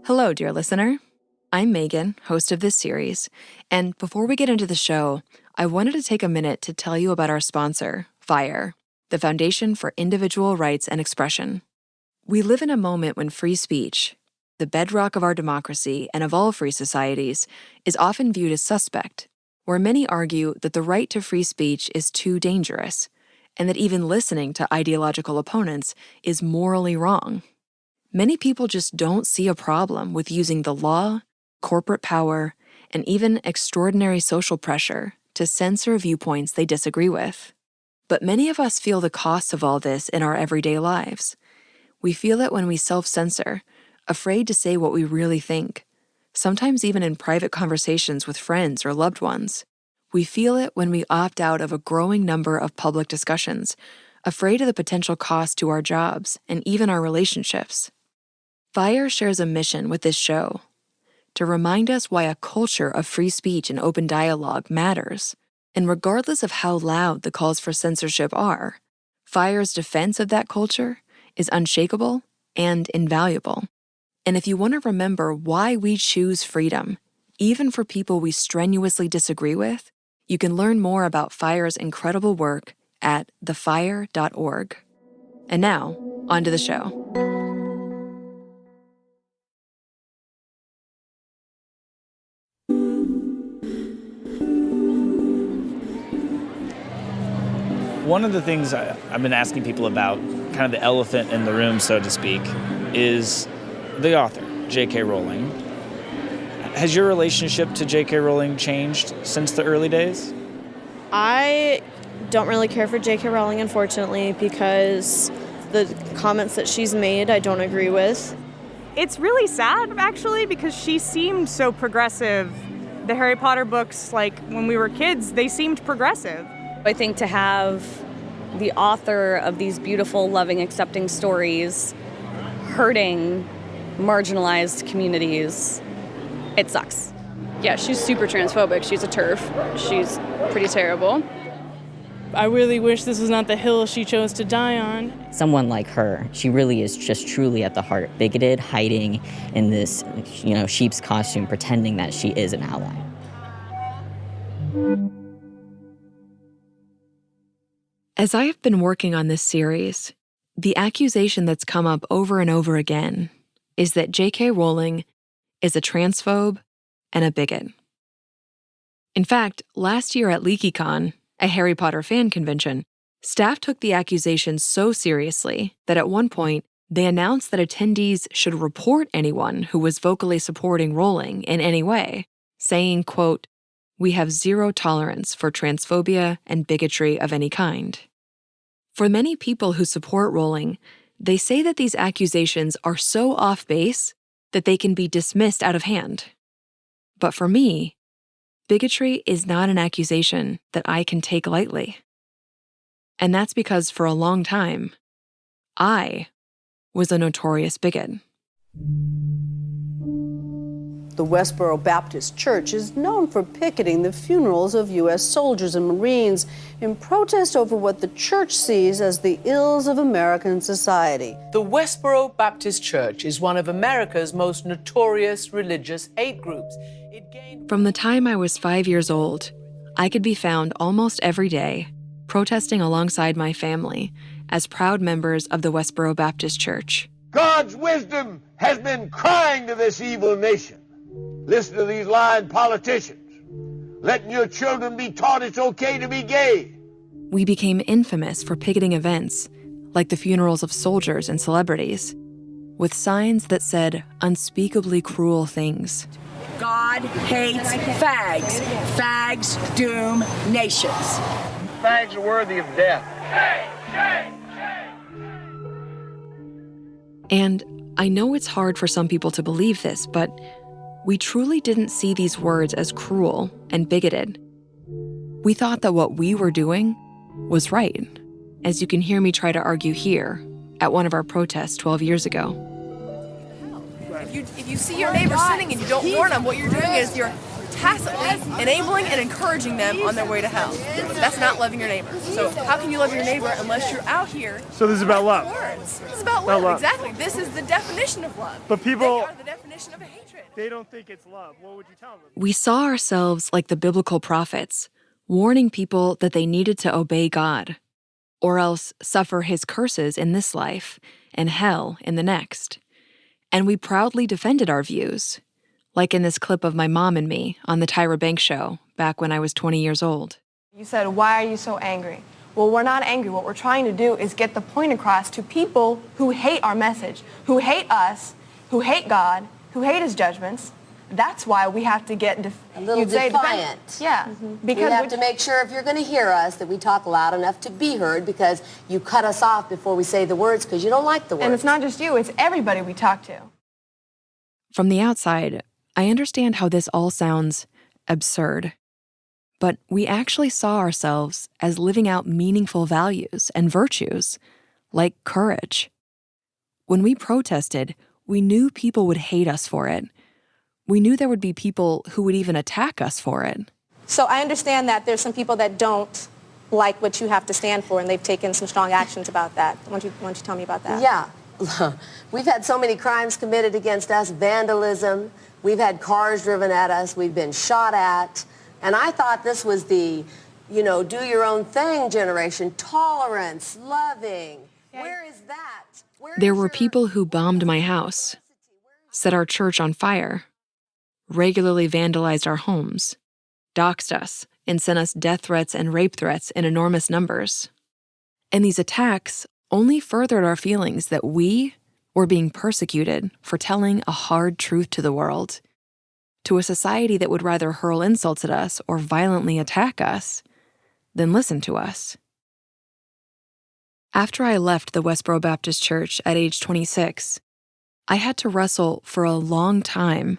Hello, dear listener. I'm Megan, host of this series, and before we get into the show, I wanted to take a minute to tell you about our sponsor, F.I.R.E., the Foundation for Individual Rights and Expression. We live in a moment when free speech, the bedrock of our democracy and of all free societies, is often viewed as suspect, where many argue that the right to free speech is too dangerous, and that even listening to ideological opponents is morally wrong. Many people just don't see a problem with using the law, corporate power, and even extraordinary social pressure to censor viewpoints they disagree with. But many of us feel the costs of all this in our everyday lives. We feel it when we self-censor, afraid to say what we really think, sometimes even in private conversations with friends or loved ones. We feel it when we opt out of a growing number of public discussions, afraid of the potential cost to our jobs and even our relationships. F.I.R.E. shares a mission with this show, to remind us why a culture of free speech and open dialogue matters. And regardless of how loud the calls for censorship are, F.I.R.E.'s defense of that culture is unshakable and invaluable. And if you want to remember why we choose freedom, even for people we strenuously disagree with, you can learn more about F.I.R.E.'s incredible work at thefire.org. And now, on to the show. One of the things I've been asking people about, kind of the elephant in the room, so to speak, is the author, J.K. Rowling. Has your relationship to J.K. Rowling changed since the early days? I don't really care for J.K. Rowling, unfortunately, because the comments that she's made I don't agree with. It's really sad, actually, because she seemed so progressive. The Harry Potter books, like, when we were kids, they seemed progressive. I think to have the author of these beautiful, loving, accepting stories hurting marginalized communities, it sucks. Yeah, she's super transphobic. She's a TERF. She's pretty terrible. I really wish this was not the hill she chose to die on. Someone like her, she really is just truly at the heart bigoted, hiding in this, sheep's costume, pretending that she is an ally. As I have been working on this series, the accusation that's come up over and over again is that J.K. Rowling is a transphobe and a bigot. In fact, last year at LeakyCon, a Harry Potter fan convention, staff took the accusation so seriously that at one point, they announced that attendees should report anyone who was vocally supporting Rowling in any way, saying, quote, "We have zero tolerance for transphobia and bigotry of any kind." For many people who support Rowling, they say that these accusations are so off base that they can be dismissed out of hand. But for me, bigotry is not an accusation that I can take lightly. And that's because for a long time, I was a notorious bigot. The Westboro Baptist Church is known for picketing the funerals of U.S. soldiers and Marines in protest over what the church sees as the ills of American society. The Westboro Baptist Church is one of America's most notorious religious hate groups. From the time I was 5 years old, I could be found almost every day protesting alongside my family as proud members of the Westboro Baptist Church. God's wisdom has been crying to this evil nation. Listen to these lying politicians, letting your children be taught it's okay to be gay. We became infamous for picketing events, like the funerals of soldiers and celebrities, with signs that said unspeakably cruel things. God hates fags. Fags doom nations. Fags are worthy of death. And I know it's hard for some people to believe this, but we truly didn't see these words as cruel and bigoted. We thought that what we were doing was right, as you can hear me try to argue here at one of our protests 12 years ago. If you see your neighbor sinning and you don't warn them, what you're doing is you're tacitly enabling and encouraging them on their way to hell. That's not loving your neighbor. So how can you love your neighbor unless you're out here? So this is about love. friends. This is about love. Exactly. This is the definition of love. But people, they are the definition of a hatred. They don't think it's love. What would you tell them? We saw ourselves like the biblical prophets, warning people that they needed to obey God, or else suffer his curses in this life and hell in the next. And we proudly defended our views, like in this clip of my mom and me on the Tyra Banks show back when I was 20 years old. You said, why are you so angry? Well, we're not angry. What we're trying to do is get the point across to people who hate our message, who hate us, who hate God, who hate his judgments. That's why we have to get a little defiant. Yeah. Because we have to make sure if you're going to hear us that we talk loud enough to be heard, because you cut us off before we say the words because you don't like the words. And it's not just you, it's everybody we talk to. From the outside, I understand how this all sounds absurd. But we actually saw ourselves as living out meaningful values and virtues, like courage. When we protested, we knew people would hate us for it. We knew there would be people who would even attack us for it. So I understand that there's some people that don't like what you have to stand for, and they've taken some strong actions about that. Why don't you tell me about that? Yeah. We've had so many crimes committed against us, vandalism. We've had cars driven at us. We've been shot at. And I thought this was the, do your own thing generation, tolerance, loving. Where is that? There were people who bombed my house, set our church on fire, regularly vandalized our homes, doxed us, and sent us death threats and rape threats in enormous numbers. And these attacks only furthered our feelings that we were being persecuted for telling a hard truth to the world, to a society that would rather hurl insults at us or violently attack us than listen to us. After I left the Westboro Baptist Church at age 26, I had to wrestle for a long time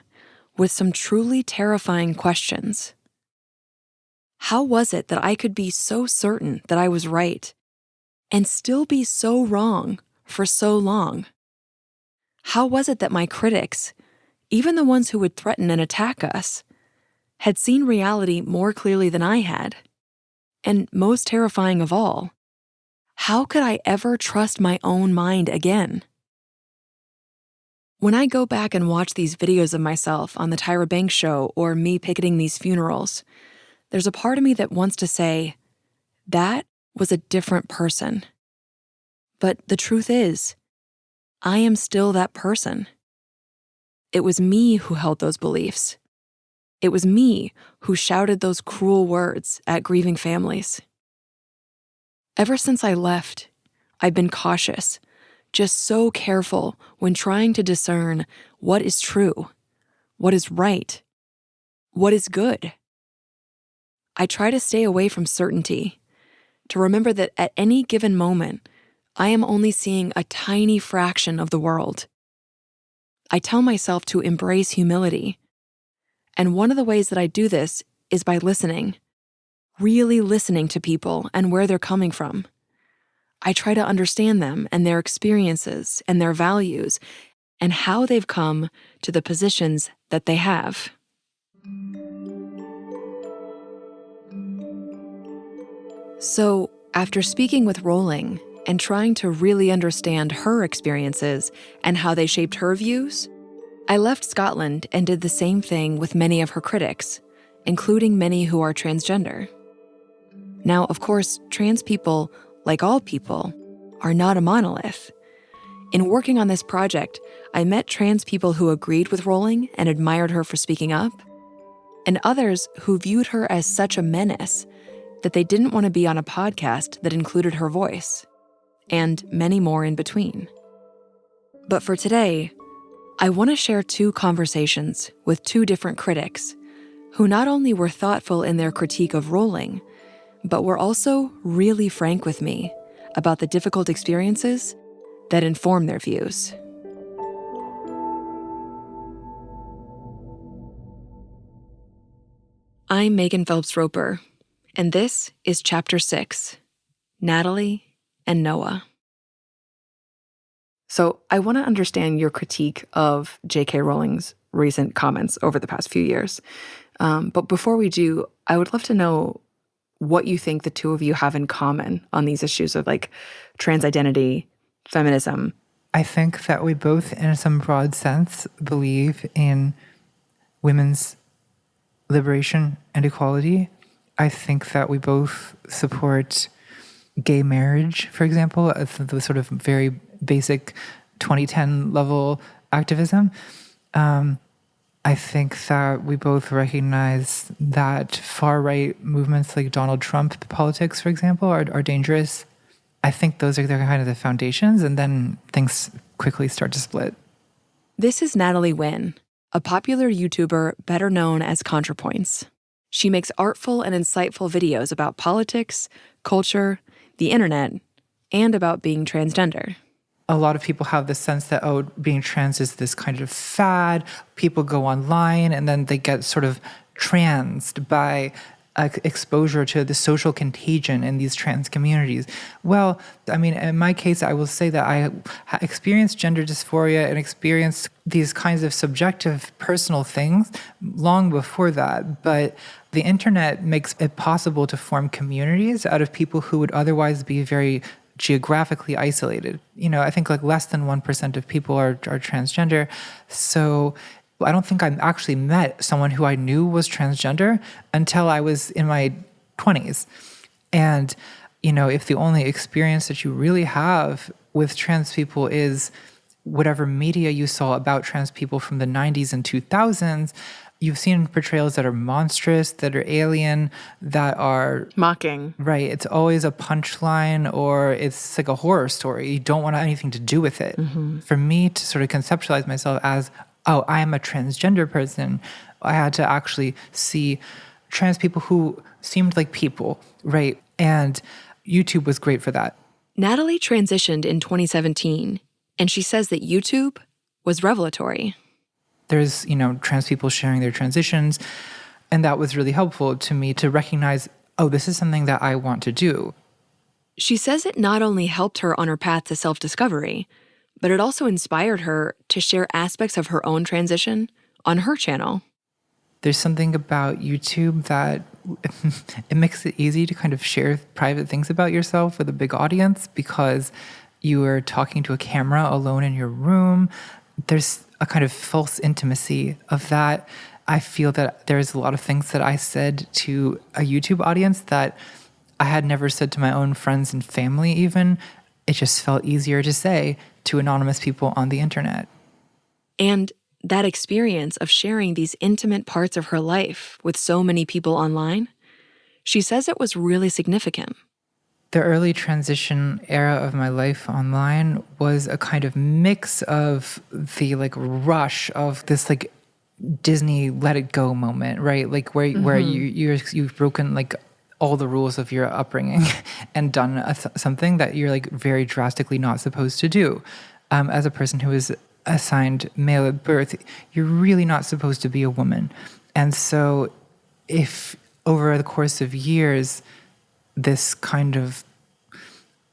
with some truly terrifying questions. How was it that I could be so certain that I was right and still be so wrong for so long? How was it that my critics, even the ones who would threaten and attack us, had seen reality more clearly than I had? And most terrifying of all, how could I ever trust my own mind again? When I go back and watch these videos of myself on the Tyra Banks show or me picketing these funerals, there's a part of me that wants to say, that was a different person. But the truth is, I am still that person. It was me who held those beliefs. It was me who shouted those cruel words at grieving families. Ever since I left, I've been cautious, just so careful when trying to discern what is true, what is right, what is good. I try to stay away from certainty, to remember that at any given moment, I am only seeing a tiny fraction of the world. I tell myself to embrace humility. And one of the ways that I do this is by listening, really listening to people and where they're coming from. I try to understand them and their experiences and their values and how they've come to the positions that they have. So, after speaking with Rowling and trying to really understand her experiences and how they shaped her views, I left Scotland and did the same thing with many of her critics, including many who are transgender. Now, of course, trans people, like all people, are not a monolith. In working on this project, I met trans people who agreed with Rowling and admired her for speaking up, and others who viewed her as such a menace that they didn't want to be on a podcast that included her voice, and many more in between. But for today, I want to share two conversations with two different critics who not only were thoughtful in their critique of Rowling, but were also really frank with me about the difficult experiences that inform their views. I'm Megan Phelps-Roper, and this is Chapter 6, Natalie and Noah. So I want to understand your critique of J.K. Rowling's recent comments over the past few years. But before we do, I would love to know what you think the two of you have in common on these issues of like trans identity, feminism. I think that we both, in some broad sense, believe in women's liberation and equality. I think that we both support gay marriage, for example, as the sort of very basic 2010 level activism. I think that we both recognize that far-right movements like Donald Trump politics, for example, are dangerous. I think those are kind of the foundations, and then things quickly start to split. This is Natalie Wynn, a popular YouTuber better known as ContraPoints. She makes artful and insightful videos about politics, culture, the internet, and about being transgender. A lot of people have this sense that, oh, being trans is this kind of fad. People go online and then they get sort of transed by exposure to the social contagion in these trans communities. Well, I mean, in my case, I will say that I experienced gender dysphoria and experienced these kinds of subjective personal things long before that. But the internet makes it possible to form communities out of people who would otherwise be very geographically isolated. You know, I think like less than 1% of people are transgender. So I don't think I actually met someone who I knew was transgender until I was in my 20s. And, you know, if the only experience that you really have with trans people is whatever media you saw about trans people from the 90s and 2000s, you've seen portrayals that are monstrous, that are alien, that are mocking. Right. It's always a punchline or it's like a horror story. You don't want anything to do with it. Mm-hmm. For me to sort of conceptualize myself as, oh, I am a transgender person, I had to actually see trans people who seemed like people, right? And YouTube was great for that. Natalie transitioned in 2017, and she says that YouTube was revelatory. There's, you know, trans people sharing their transitions, and that was really helpful to me to recognize, oh, this is something that I want to do. She says it not only helped her on her path to self-discovery, but it also inspired her to share aspects of her own transition on her channel. There's something about YouTube that it makes it easy to kind of share private things about yourself with a big audience because you are talking to a camera alone in your room. There's a kind of false intimacy of that. I feel that there's a lot of things that I said to a YouTube audience that I had never said to my own friends and family even. It just felt easier to say to anonymous people on the internet. And that experience of sharing these intimate parts of her life with so many people online, she says it was really significant. The early transition era of my life online was a kind of mix of the like rush of this like Disney let it go moment, right? Like where you've broken like all the rules of your upbringing and done something that you're like very drastically not supposed to do. As a person who is assigned male at birth, you're really not supposed to be a woman. And so if over the course of years, this kind of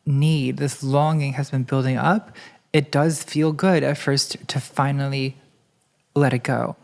need, this longing has been building up, it does feel good at first to finally let it go.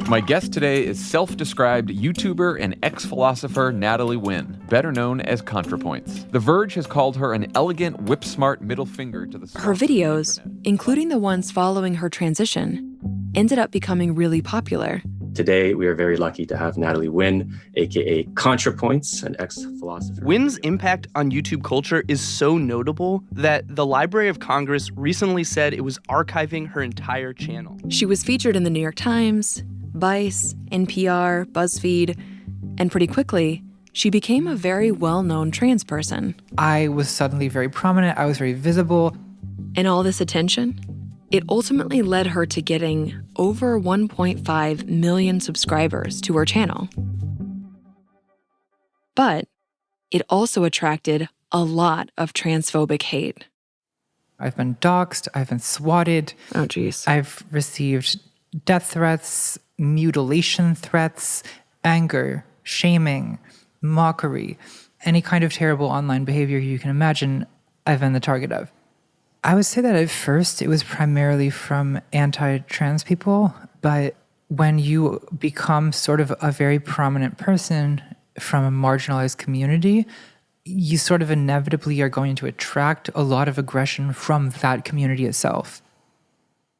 My guest today is self-described YouTuber and ex-philosopher Natalie Wynn, better known as ContraPoints. The Verge has called her an elegant, whip-smart middle finger to the... Her videos, including the ones following her transition, ended up becoming really popular. Today, we are very lucky to have Natalie Wynn, aka ContraPoints, an ex-philosopher. Wynn's impact on YouTube culture is so notable that the Library of Congress recently said it was archiving her entire channel. She was featured in the New York Times, Vice, NPR, BuzzFeed, and pretty quickly, she became a very well-known trans person. I was suddenly very prominent. I was very visible. And all this attention, it ultimately led her to getting over 1.5 million subscribers to her channel. But it also attracted a lot of transphobic hate. I've been doxxed. I've been swatted. Oh, geez. I've received death threats, mutilation threats, anger, shaming, mockery, any kind of terrible online behavior you can imagine, I've been the target of. I would say that at first it was primarily from anti-trans people, but when you become sort of a very prominent person from a marginalized community, you sort of inevitably are going to attract a lot of aggression from that community itself.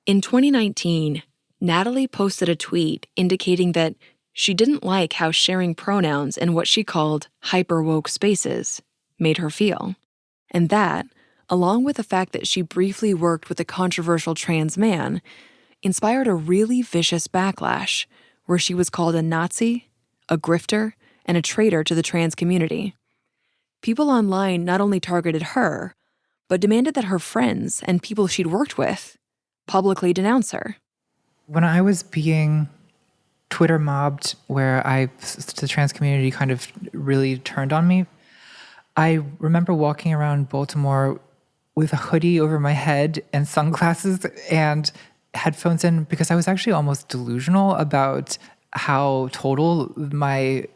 In 2019, Natalie posted a tweet indicating that she didn't like how sharing pronouns in what she called hyper-woke spaces made her feel. And that, along with the fact that she briefly worked with a controversial trans man, inspired a really vicious backlash where she was called a Nazi, a grifter, and a traitor to the trans community. People online not only targeted her, but demanded that her friends and people she'd worked with publicly denounce her. When I was being Twitter mobbed, where the trans community kind of really turned on me, I remember walking around Baltimore with a hoodie over my head and sunglasses and headphones in because I was actually almost delusional about how total my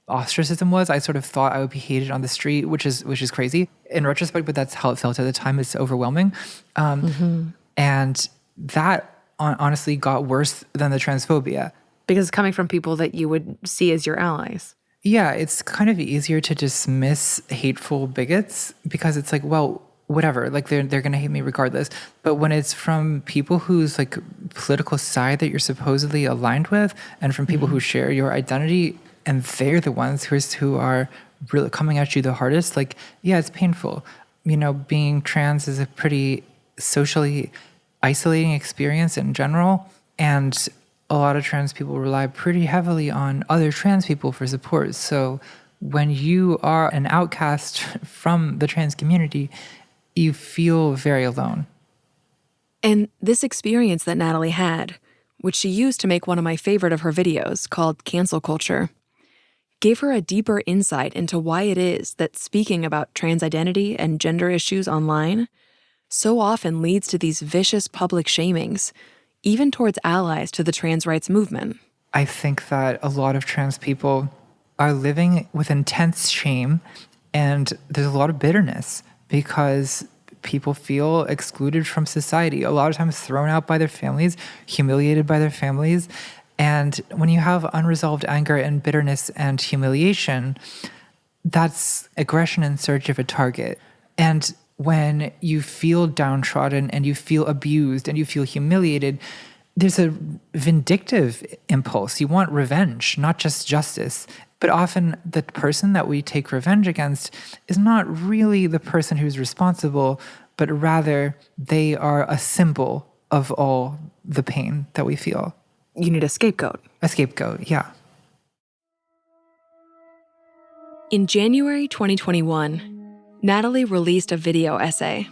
ostracism was. I sort of thought I would be hated on the street, which is crazy in retrospect, but that's how it felt at the time. It's overwhelming. And that honestly got worse than the transphobia. Because it's coming from people that you would see as your allies. Yeah, it's kind of easier to dismiss hateful bigots because it's like, well, whatever, like they're going to hate me regardless. But when it's from people whose like political side that you're supposedly aligned with and from people who share your identity, and they're the ones who are really coming at you the hardest, like, yeah, it's painful. You know, being trans is a pretty socially isolating experience in general, and a lot of trans people rely pretty heavily on other trans people for support. So when you are an outcast from the trans community, you feel very alone. And this experience that Natalie had, which she used to make one of my favorite of her videos called Cancel Culture, gave her a deeper insight into why it is that speaking about trans identity and gender issues online so often leads to these vicious public shamings, even towards allies to the trans rights movement. I think that a lot of trans people are living with intense shame, and there's a lot of bitterness because people feel excluded from society, a lot of times thrown out by their families, humiliated by their families. And when you have unresolved anger and bitterness and humiliation, that's aggression in search of a target. And when you feel downtrodden and you feel abused and you feel humiliated, there's a vindictive impulse. You want revenge, not just justice. But often the person that we take revenge against is not really the person who's responsible, but rather they are a symbol of all the pain that we feel. You need a scapegoat. A scapegoat, yeah. In January 2021, Natalie released a video essay.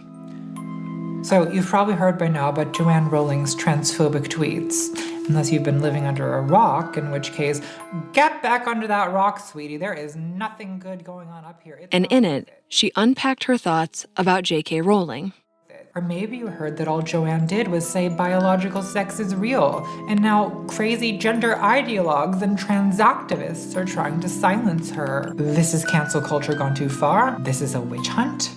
So you've probably heard by now about Joanne Rowling's transphobic tweets, unless you've been living under a rock, in which case, get back under that rock, sweetie. There is nothing good going on up here. And in it, she unpacked her thoughts about J.K. Rowling. Or maybe you heard that all Joanne did was say biological sex is real, and now crazy gender ideologues and trans activists are trying to silence her. This is cancel culture gone too far. This is a witch hunt.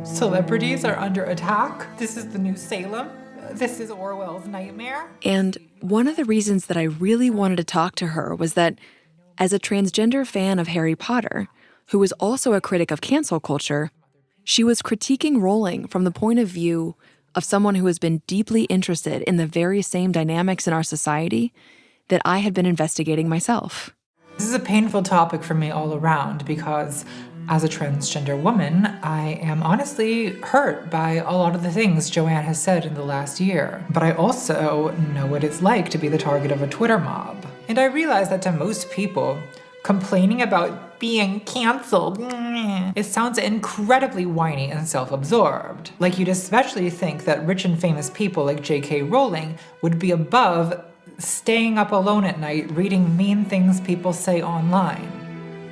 Celebrities are under attack. This is the new Salem. This is Orwell's nightmare. And one of the reasons that I really wanted to talk to her was that, as a transgender fan of Harry Potter, who was also a critic of cancel culture, she was critiquing Rowling from the point of view of someone who has been deeply interested in the very same dynamics in our society that I had been investigating myself. This is a painful topic for me all around because as a transgender woman, I am honestly hurt by a lot of the things Joanne has said in the last year. But I also know what it's like to be the target of a Twitter mob. And I realize that to most people, complaining about being canceled, it sounds incredibly whiny and self-absorbed. Like you'd especially think that rich and famous people like J.K. Rowling would be above staying up alone at night reading mean things people say online.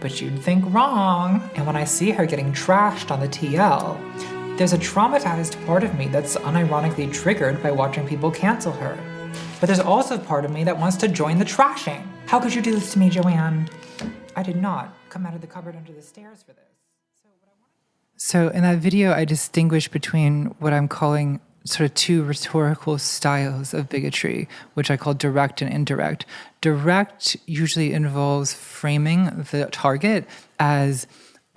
But you'd think wrong. And when I see her getting trashed on the TL, there's a traumatized part of me that's unironically triggered by watching people cancel her. But there's also a part of me that wants to join the trashing. How could you do this to me, Joanne? I did not come out of the cupboard under the stairs for this. So in that video, I distinguish between what I'm calling sort of two rhetorical styles of bigotry, which I call direct and indirect. Direct usually involves framing the target as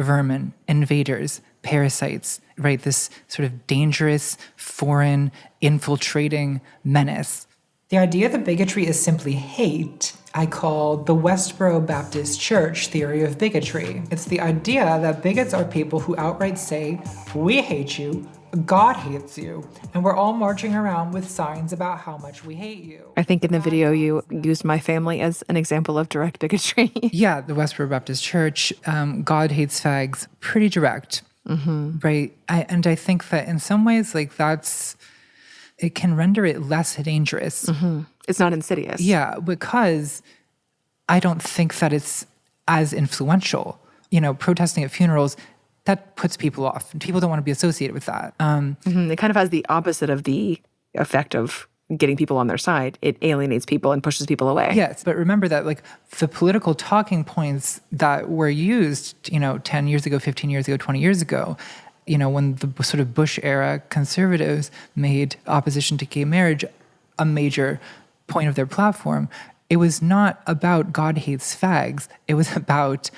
vermin, invaders, parasites, right? This sort of dangerous, foreign, infiltrating menace. The idea that bigotry is simply hate, I call the Westboro Baptist Church theory of bigotry. It's the idea that bigots are people who outright say, we hate you, God hates you, and we're all marching around with signs about how much we hate you. I think in the video you used my family as an example of direct bigotry. Yeah, the Westboro Baptist Church, God hates fags, pretty direct, right? And I think that in some ways, like it can render it less dangerous. It's not insidious. Yeah, because I don't think that it's as influential. Protesting at funerals, that puts people off. People don't want to be associated with that. It kind of has the opposite of the effect of getting people on their side. It alienates people and pushes people away. Yes, but remember that the political talking points that were used, 10 years ago, 15 years ago, 20 years ago, when the sort of Bush era conservatives made opposition to gay marriage a major point of their platform, it was not about God hates fags. It was about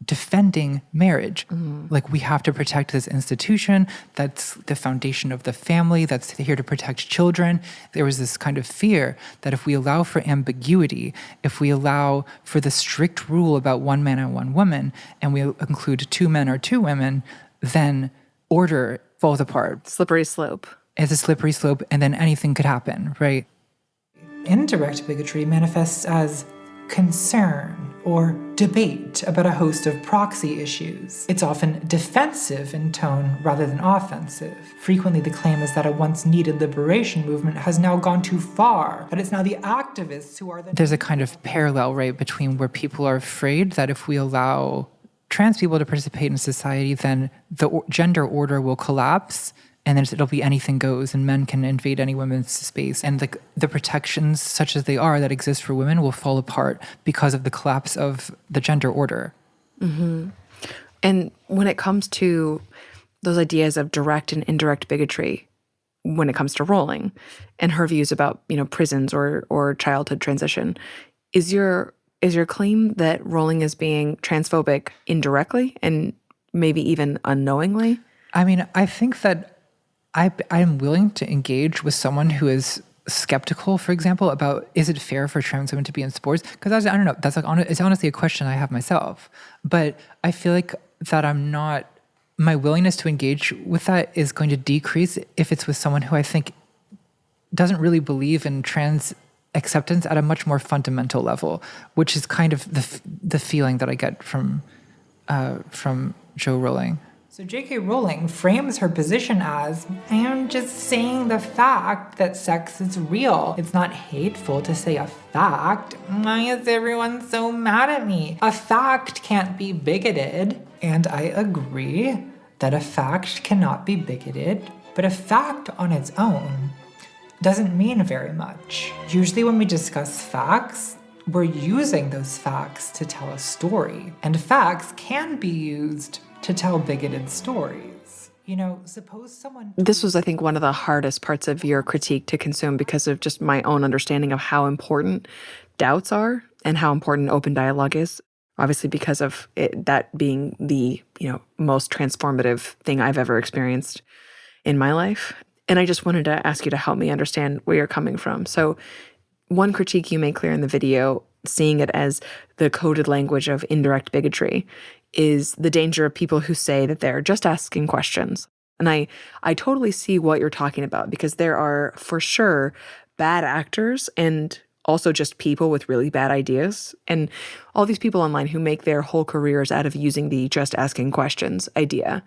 defending marriage. We have to protect this institution. That's the foundation of the family. That's here to protect children. There was this kind of fear that if we allow for ambiguity, if we allow for the strict rule about one man and one woman, and we include two men or two women, then order falls apart. Slippery slope. It's a slippery slope, and then anything could happen, right? Indirect bigotry manifests as concern or debate about a host of proxy issues. It's often defensive in tone rather than offensive. Frequently, the claim is that a once-needed liberation movement has now gone too far, that it's now the activists who are the... There's a kind of parallel, right, between where people are afraid that if we allow trans people to participate in society, then the gender order will collapse, and then it'll be anything goes, and men can invade any women's space. And the protections, such as they are, that exist for women will fall apart because of the collapse of the gender order. And when it comes to those ideas of direct and indirect bigotry, when it comes to Rowling and her views about, prisons or childhood transition, is your claim that Rowling is being transphobic indirectly and maybe even unknowingly? I mean, I think that I'm willing to engage with someone who is skeptical, for example, about is it fair for trans women to be in sports? Because I don't know, it's honestly a question I have myself. But I feel like that my willingness to engage with that is going to decrease if it's with someone who I think doesn't really believe in trans acceptance at a much more fundamental level, which is kind of the feeling that I get from Jo Rowling. So J.K. Rowling frames her position as, I am just saying the fact that sex is real. It's not hateful to say a fact. Why is everyone so mad at me? A fact can't be bigoted. And I agree that a fact cannot be bigoted, but a fact on its own doesn't mean very much. Usually when we discuss facts, we're using those facts to tell a story. And facts can be used to tell bigoted stories. Suppose someone... This was, I think, one of the hardest parts of your critique to consume because of just my own understanding of how important doubts are and how important open dialogue is. Obviously, because of that being the, most transformative thing I've ever experienced in my life. And I just wanted to ask you to help me understand where you're coming from. So one critique you made clear in the video, seeing it as the coded language of indirect bigotry, is the danger of people who say that they're just asking questions. And I totally see what you're talking about, because there are, for sure, bad actors and also just people with really bad ideas. And all these people online who make their whole careers out of using the just asking questions idea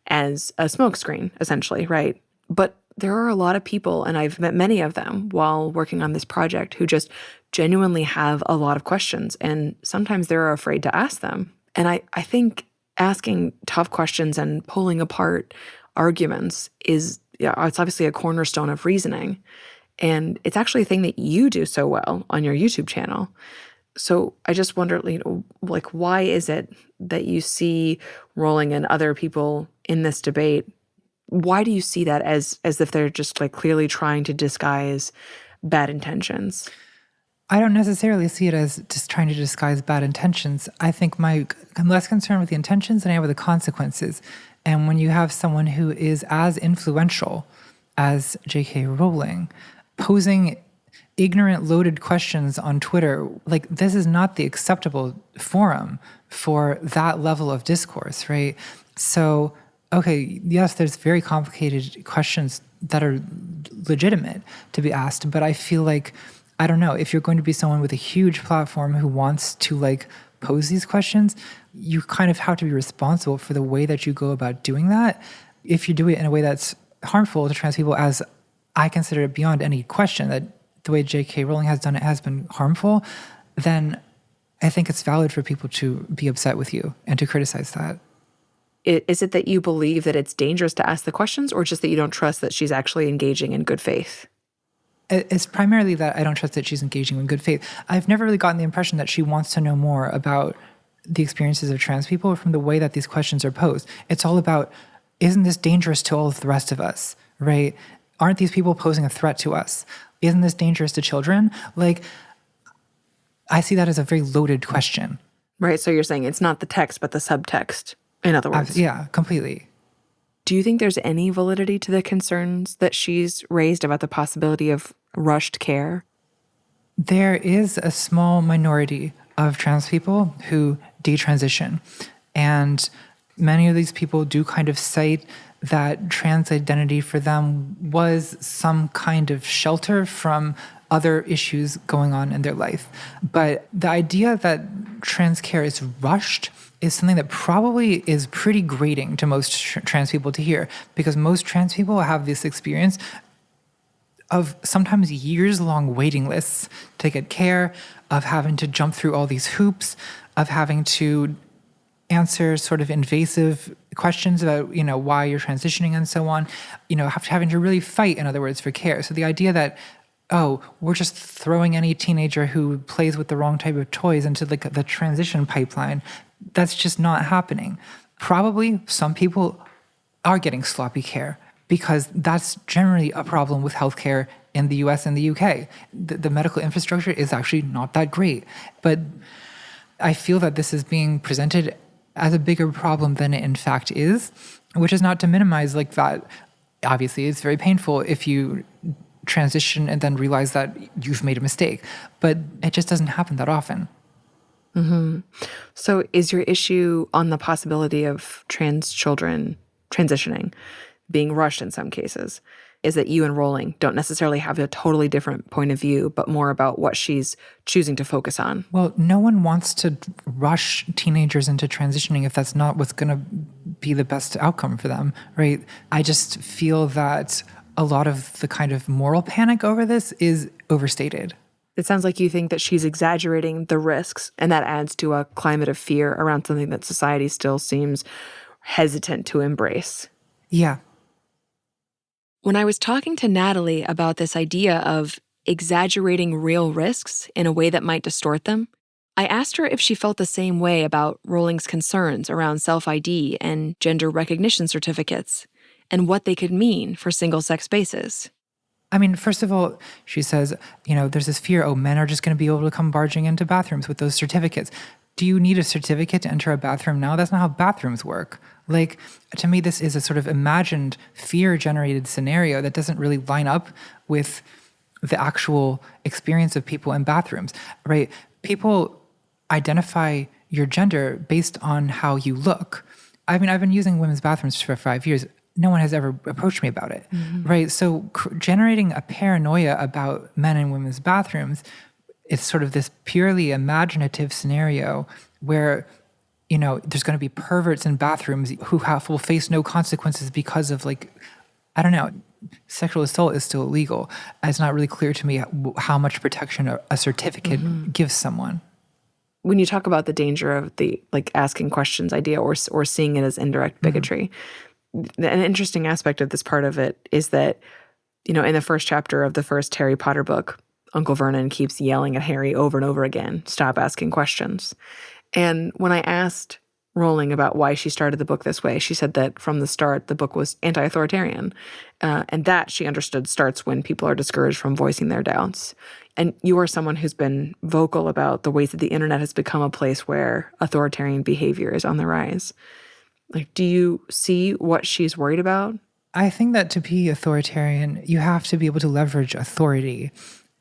as a smokescreen, essentially, right? But there are a lot of people, and I've met many of them while working on this project, who just genuinely have a lot of questions, and sometimes they're afraid to ask them. And I think asking tough questions and pulling apart arguments is, it's obviously a cornerstone of reasoning. And it's actually a thing that you do so well on your YouTube channel. So I just wonder, why is it that you see Rowling and other people in this debate? Why do you see that as if they're just clearly trying to disguise bad intentions? I don't necessarily see it as just trying to disguise bad intentions. I think I'm less concerned with the intentions than I am with the consequences. And when you have someone who is as influential as J.K. Rowling posing ignorant, loaded questions on Twitter, like, this is not the acceptable forum for that level of discourse, right? So, okay, yes, there's very complicated questions that are legitimate to be asked, but I feel like, I don't know, if you're going to be someone with a huge platform who wants to like pose these questions, you kind of have to be responsible for the way that you go about doing that. If you do it in a way that's harmful to trans people, as I consider it beyond any question that the way J.K. Rowling has done it has been harmful, then I think it's valid for people to be upset with you and to criticize that. Is it that you believe that it's dangerous to ask the questions, or just that you don't trust that she's actually engaging in good faith? It's primarily that I don't trust that she's engaging in good faith. I've never really gotten the impression that she wants to know more about the experiences of trans people from the way that these questions are posed. It's all about, isn't this dangerous to all of the rest of us, right? Aren't these people posing a threat to us? Isn't this dangerous to children? Like, I see that as a very loaded question. Right, so you're saying it's not the text, but the subtext, in other words. Yeah, completely. Do you think there's any validity to the concerns that she's raised about the possibility of rushed care? There is a small minority of trans people who detransition. And many of these people do kind of cite that trans identity for them was some kind of shelter from other issues going on in their life. But the idea that trans care is rushed is something that probably is pretty grating to most trans people to hear, because most trans people have this experience of sometimes years-long waiting lists to get care, of having to jump through all these hoops, of having to answer sort of invasive questions about, why you're transitioning and so on, having to really fight, in other words, for care. So the idea that, oh, we're just throwing any teenager who plays with the wrong type of toys into the transition pipeline, that's just not happening. Probably some people are getting sloppy care, because that's generally a problem with healthcare in the US and the UK. The medical infrastructure is actually not that great. But I feel that this is being presented as a bigger problem than it in fact is, which is not to minimize like that. Obviously, it's very painful if you transition and then realize that you've made a mistake, but it just doesn't happen that often. Mm-hmm. So is your issue on the possibility of trans children transitioning being rushed in some cases? Is that you and Rowling don't necessarily have a totally different point of view, but more about what she's choosing to focus on? Well, no one wants to rush teenagers into transitioning if that's not what's going to be the best outcome for them, right? I just feel that a lot of the kind of moral panic over this is overstated. It sounds like you think that she's exaggerating the risks, and that adds to a climate of fear around something that society still seems hesitant to embrace. Yeah. When I was talking to Natalie about this idea of exaggerating real risks in a way that might distort them, I asked her if she felt the same way about Rowling's concerns around self-ID and gender recognition certificates, and what they could mean for single-sex spaces. I mean, first of all, she says, there's this fear, men are just going to be able to come barging into bathrooms with those certificates. Do you need a certificate to enter a bathroom now? That's not how bathrooms work. Like, to me, this is a sort of imagined fear-generated scenario that doesn't really line up with the actual experience of people in bathrooms, right? People identify your gender based on how you look. I mean, I've been using women's bathrooms for 5 years. No one has ever approached me about it, right? So generating a paranoia about men and women's bathrooms, it's sort of this purely imaginative scenario where, there's going to be perverts in bathrooms who will face no consequences because of sexual assault is still illegal. It's not really clear to me how much protection a certificate gives someone. When you talk about the danger of the asking questions idea or seeing it as indirect bigotry, an interesting aspect of this part of it is that, in the first chapter of the first Harry Potter book, Uncle Vernon keeps yelling at Harry over and over again, stop asking questions. And when I asked Rowling about why she started the book this way. She said that from the start, the book was anti-authoritarian, and that, she understood, starts when people are discouraged from voicing their doubts. And you are someone who's been vocal about the ways that the internet has become a place where authoritarian behavior is on the rise. Like, do you see what she's worried about? I think that to be authoritarian, you have to be able to leverage authority.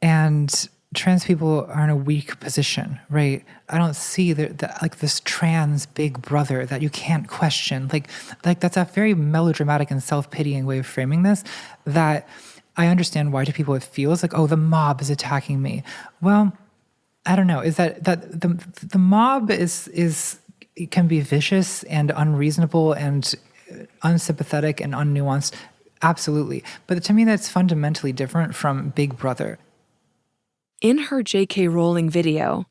And trans people are in a weak position, right? I don't see like this trans big brother that you can't question. Like that's a very melodramatic and self-pitying way of framing this, that I understand why to people it feels like, oh, the mob is attacking me. Well, I don't know. Is that the mob is it can be vicious and unreasonable and unsympathetic and unnuanced? Absolutely. But to me, that's fundamentally different from Big Brother. In her J.K. Rowling video,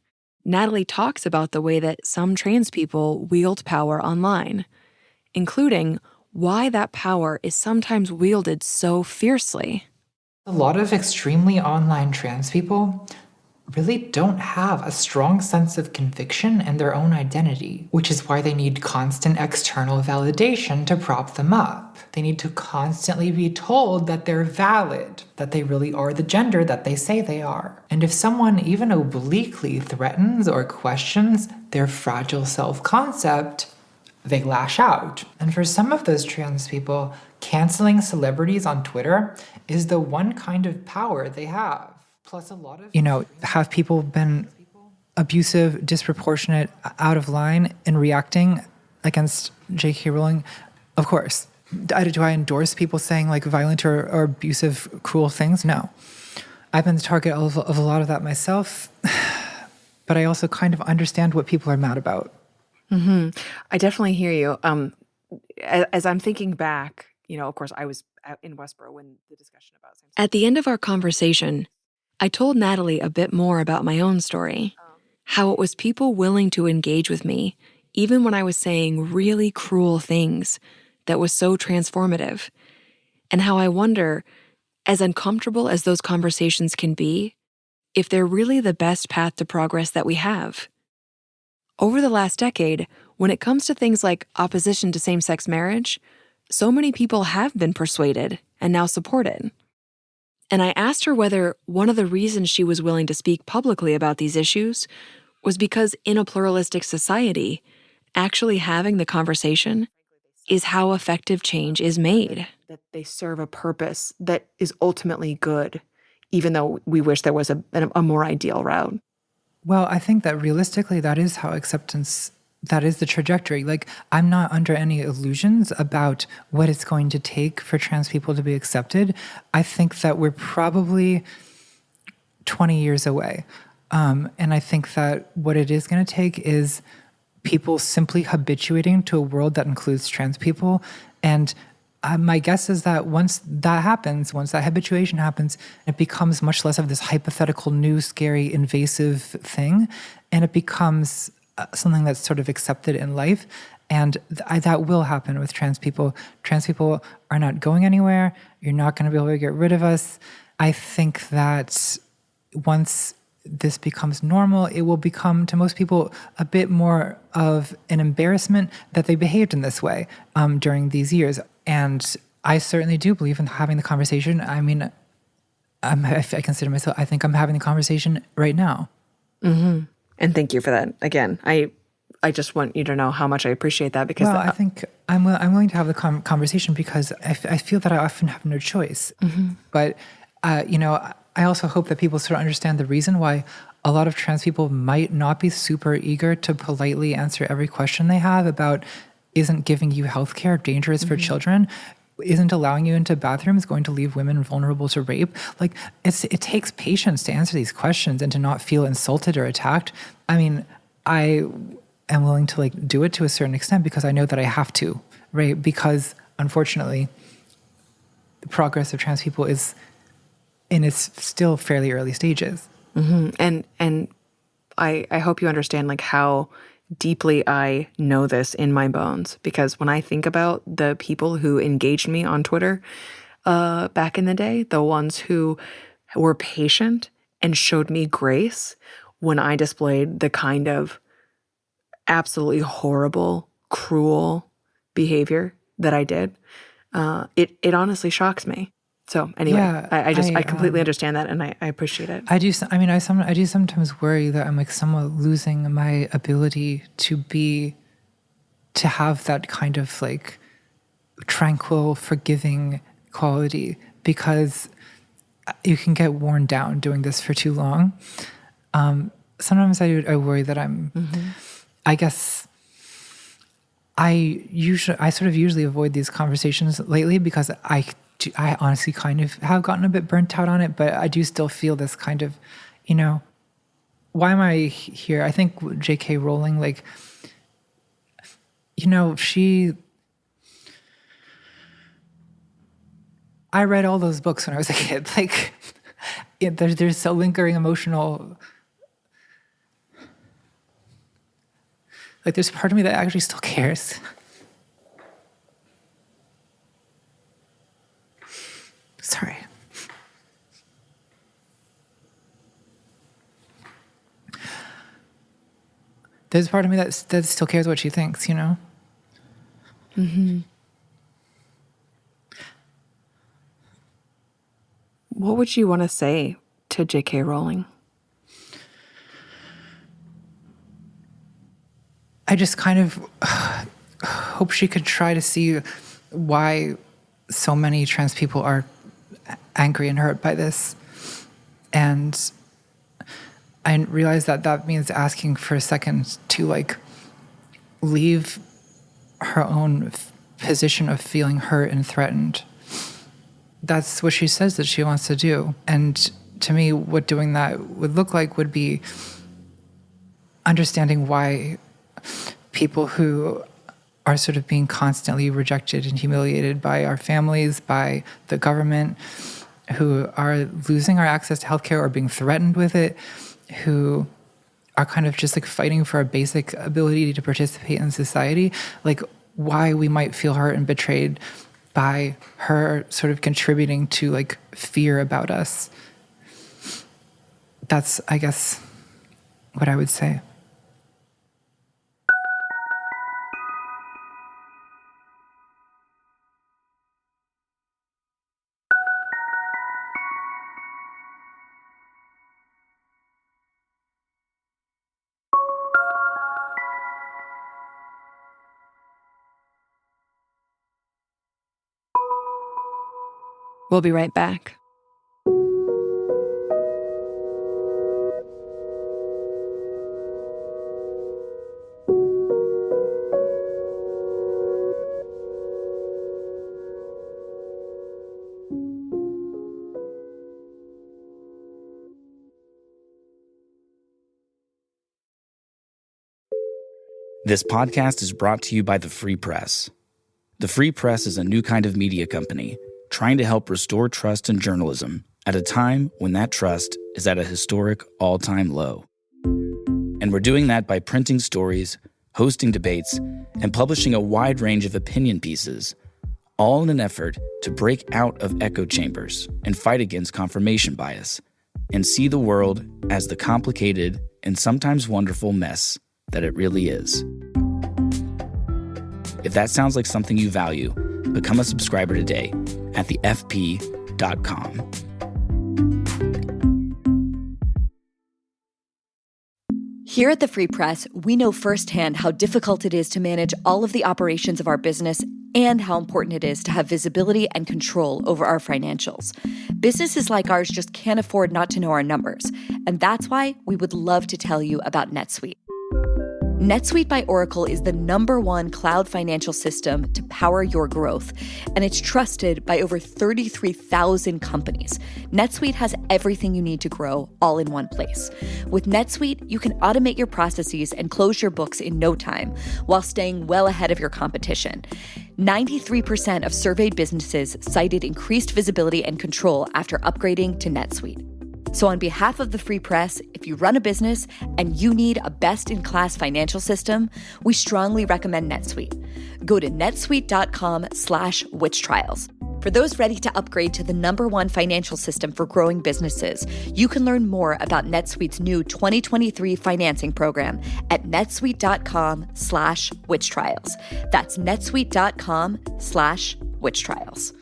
Natalie talks about the way that some trans people wield power online, including why that power is sometimes wielded so fiercely. A lot of extremely online trans people really don't have a strong sense of conviction in their own identity, which is why they need constant external validation to prop them up. They need to constantly be told that they're valid, that they really are the gender that they say they are. And if someone even obliquely threatens or questions their fragile self-concept, they lash out. And for some of those trans people, canceling celebrities on Twitter is the one kind of power they have. Plus a lot of, have people been abusive, disproportionate, out of line in reacting against J.K. Rowling? Of course. Do I endorse people saying like violent or abusive, cruel things? No. I've been the target of a lot of that myself, but I also kind of understand what people are mad about. Mm-hmm. I definitely hear you. As I'm thinking back, of course, I was in Westboro when the discussion about same-sex. At the end of our conversation, I told Natalie a bit more about my own story, how it was people willing to engage with me, even when I was saying really cruel things that was so transformative, and how I wonder, as uncomfortable as those conversations can be, if they're really the best path to progress that we have. Over the last decade, when it comes to things like opposition to same-sex marriage, so many people have been persuaded and now support it. And I asked her whether one of the reasons she was willing to speak publicly about these issues was because in a pluralistic society, actually having the conversation is how effective change is made. That they serve a purpose that is ultimately good, even though we wish there was a more ideal route. Well, I think that realistically, that is how acceptance, that is the trajectory. Like, I'm not under any illusions about what it's going to take for trans people to be accepted. I think that we're probably 20 years away. And I think that what it is going to take is people simply habituating to a world that includes trans people. And my guess is that once that happens, once that habituation happens, it becomes much less of this hypothetical, new, scary, invasive thing. And it becomes something that's sort of accepted in life. And that will happen with trans people. Trans people are not going anywhere. You're not going to be able to get rid of us. I think that once this becomes normal, it will become, to most people, a bit more of an embarrassment that they behaved in this way during these years. And I certainly do believe in having the conversation. I mean, I consider myself, I think I'm having the conversation right now. Mm-hmm. And thank you for that. Again, I just want you to know how much I appreciate that, because I think I'm willing to have the conversation because I feel that I often have no choice. Mm-hmm. But, I also hope that people sort of understand the reason why a lot of trans people might not be super eager to politely answer every question they have about, isn't giving you healthcare dangerous for children? Isn't allowing you into bathrooms going to leave women vulnerable to rape? Like, it takes patience to answer these questions and to not feel insulted or attacked. I mean, I am willing to do it to a certain extent because I know that I have to, right? Because unfortunately, the progress of trans people is in its still fairly early stages. Mm-hmm. And I hope you understand how deeply I know this in my bones, because when I think about the people who engaged me on Twitter back in the day, the ones who were patient and showed me grace when I displayed the kind of absolutely horrible cruel behavior that I did, it honestly shocks me. So anyway, Yeah, I completely understand that, and I appreciate it. I do sometimes worry that I'm like somewhat losing my ability to have that kind of like tranquil, forgiving quality, because you can get worn down doing this for too long. Sometimes I worry that I'm, I guess, I sort of usually avoid these conversations lately because I honestly kind of have gotten a bit burnt out on it, but I do still feel this kind of, why am I here? I think J.K. Rowling, like, I read all those books when I was a kid. Like, there's a lingering emotional, like, there's part of me that actually still cares. Sorry. There's part of me that still cares what she thinks, Mm-hmm. What would you want to say to J.K. Rowling? I just kind of hope she could try to see why so many trans people are angry and hurt by this. And I realize that means asking for a second to, like, leave her own position of feeling hurt and threatened. That's what she says that she wants to do. And to me, what doing that would look like would be understanding why people who are sort of being constantly rejected and humiliated by our families, by the government, who are losing our access to healthcare or being threatened with it, who are kind of just like fighting for a basic ability to participate in society, like why we might feel hurt and betrayed by her sort of contributing to like fear about us. That's, I guess, what I would say. We'll be right back. This podcast is brought to you by the Free Press. The Free Press is a new kind of media company trying to help restore trust in journalism at a time when that trust is at a historic all-time low. And we're doing that by printing stories, hosting debates, and publishing a wide range of opinion pieces, all in an effort to break out of echo chambers and fight against confirmation bias, and see the world as the complicated and sometimes wonderful mess that it really is. If that sounds like something you value, become a subscriber today at thefp.com. Here at the Free Press, we know firsthand how difficult it is to manage all of the operations of our business and how important it is to have visibility and control over our financials. Businesses like ours just can't afford not to know our numbers, and that's why we would love to tell you about NetSuite. NetSuite by Oracle is the #1 cloud financial system to power your growth, and it's trusted by over 33,000 companies. NetSuite has everything you need to grow all in one place. With NetSuite, you can automate your processes and close your books in no time while staying well ahead of your competition. 93% of surveyed businesses cited increased visibility and control after upgrading to NetSuite. So on behalf of the Free Press, if you run a business and you need a best-in-class financial system, we strongly recommend NetSuite. Go to netsuite.com/witchtrials. For For those ready to upgrade to the #1 financial system for growing businesses, you can learn more about NetSuite's new 2023 financing program at netsuite.com/witchtrials. That's netsuite.com/witchtrials.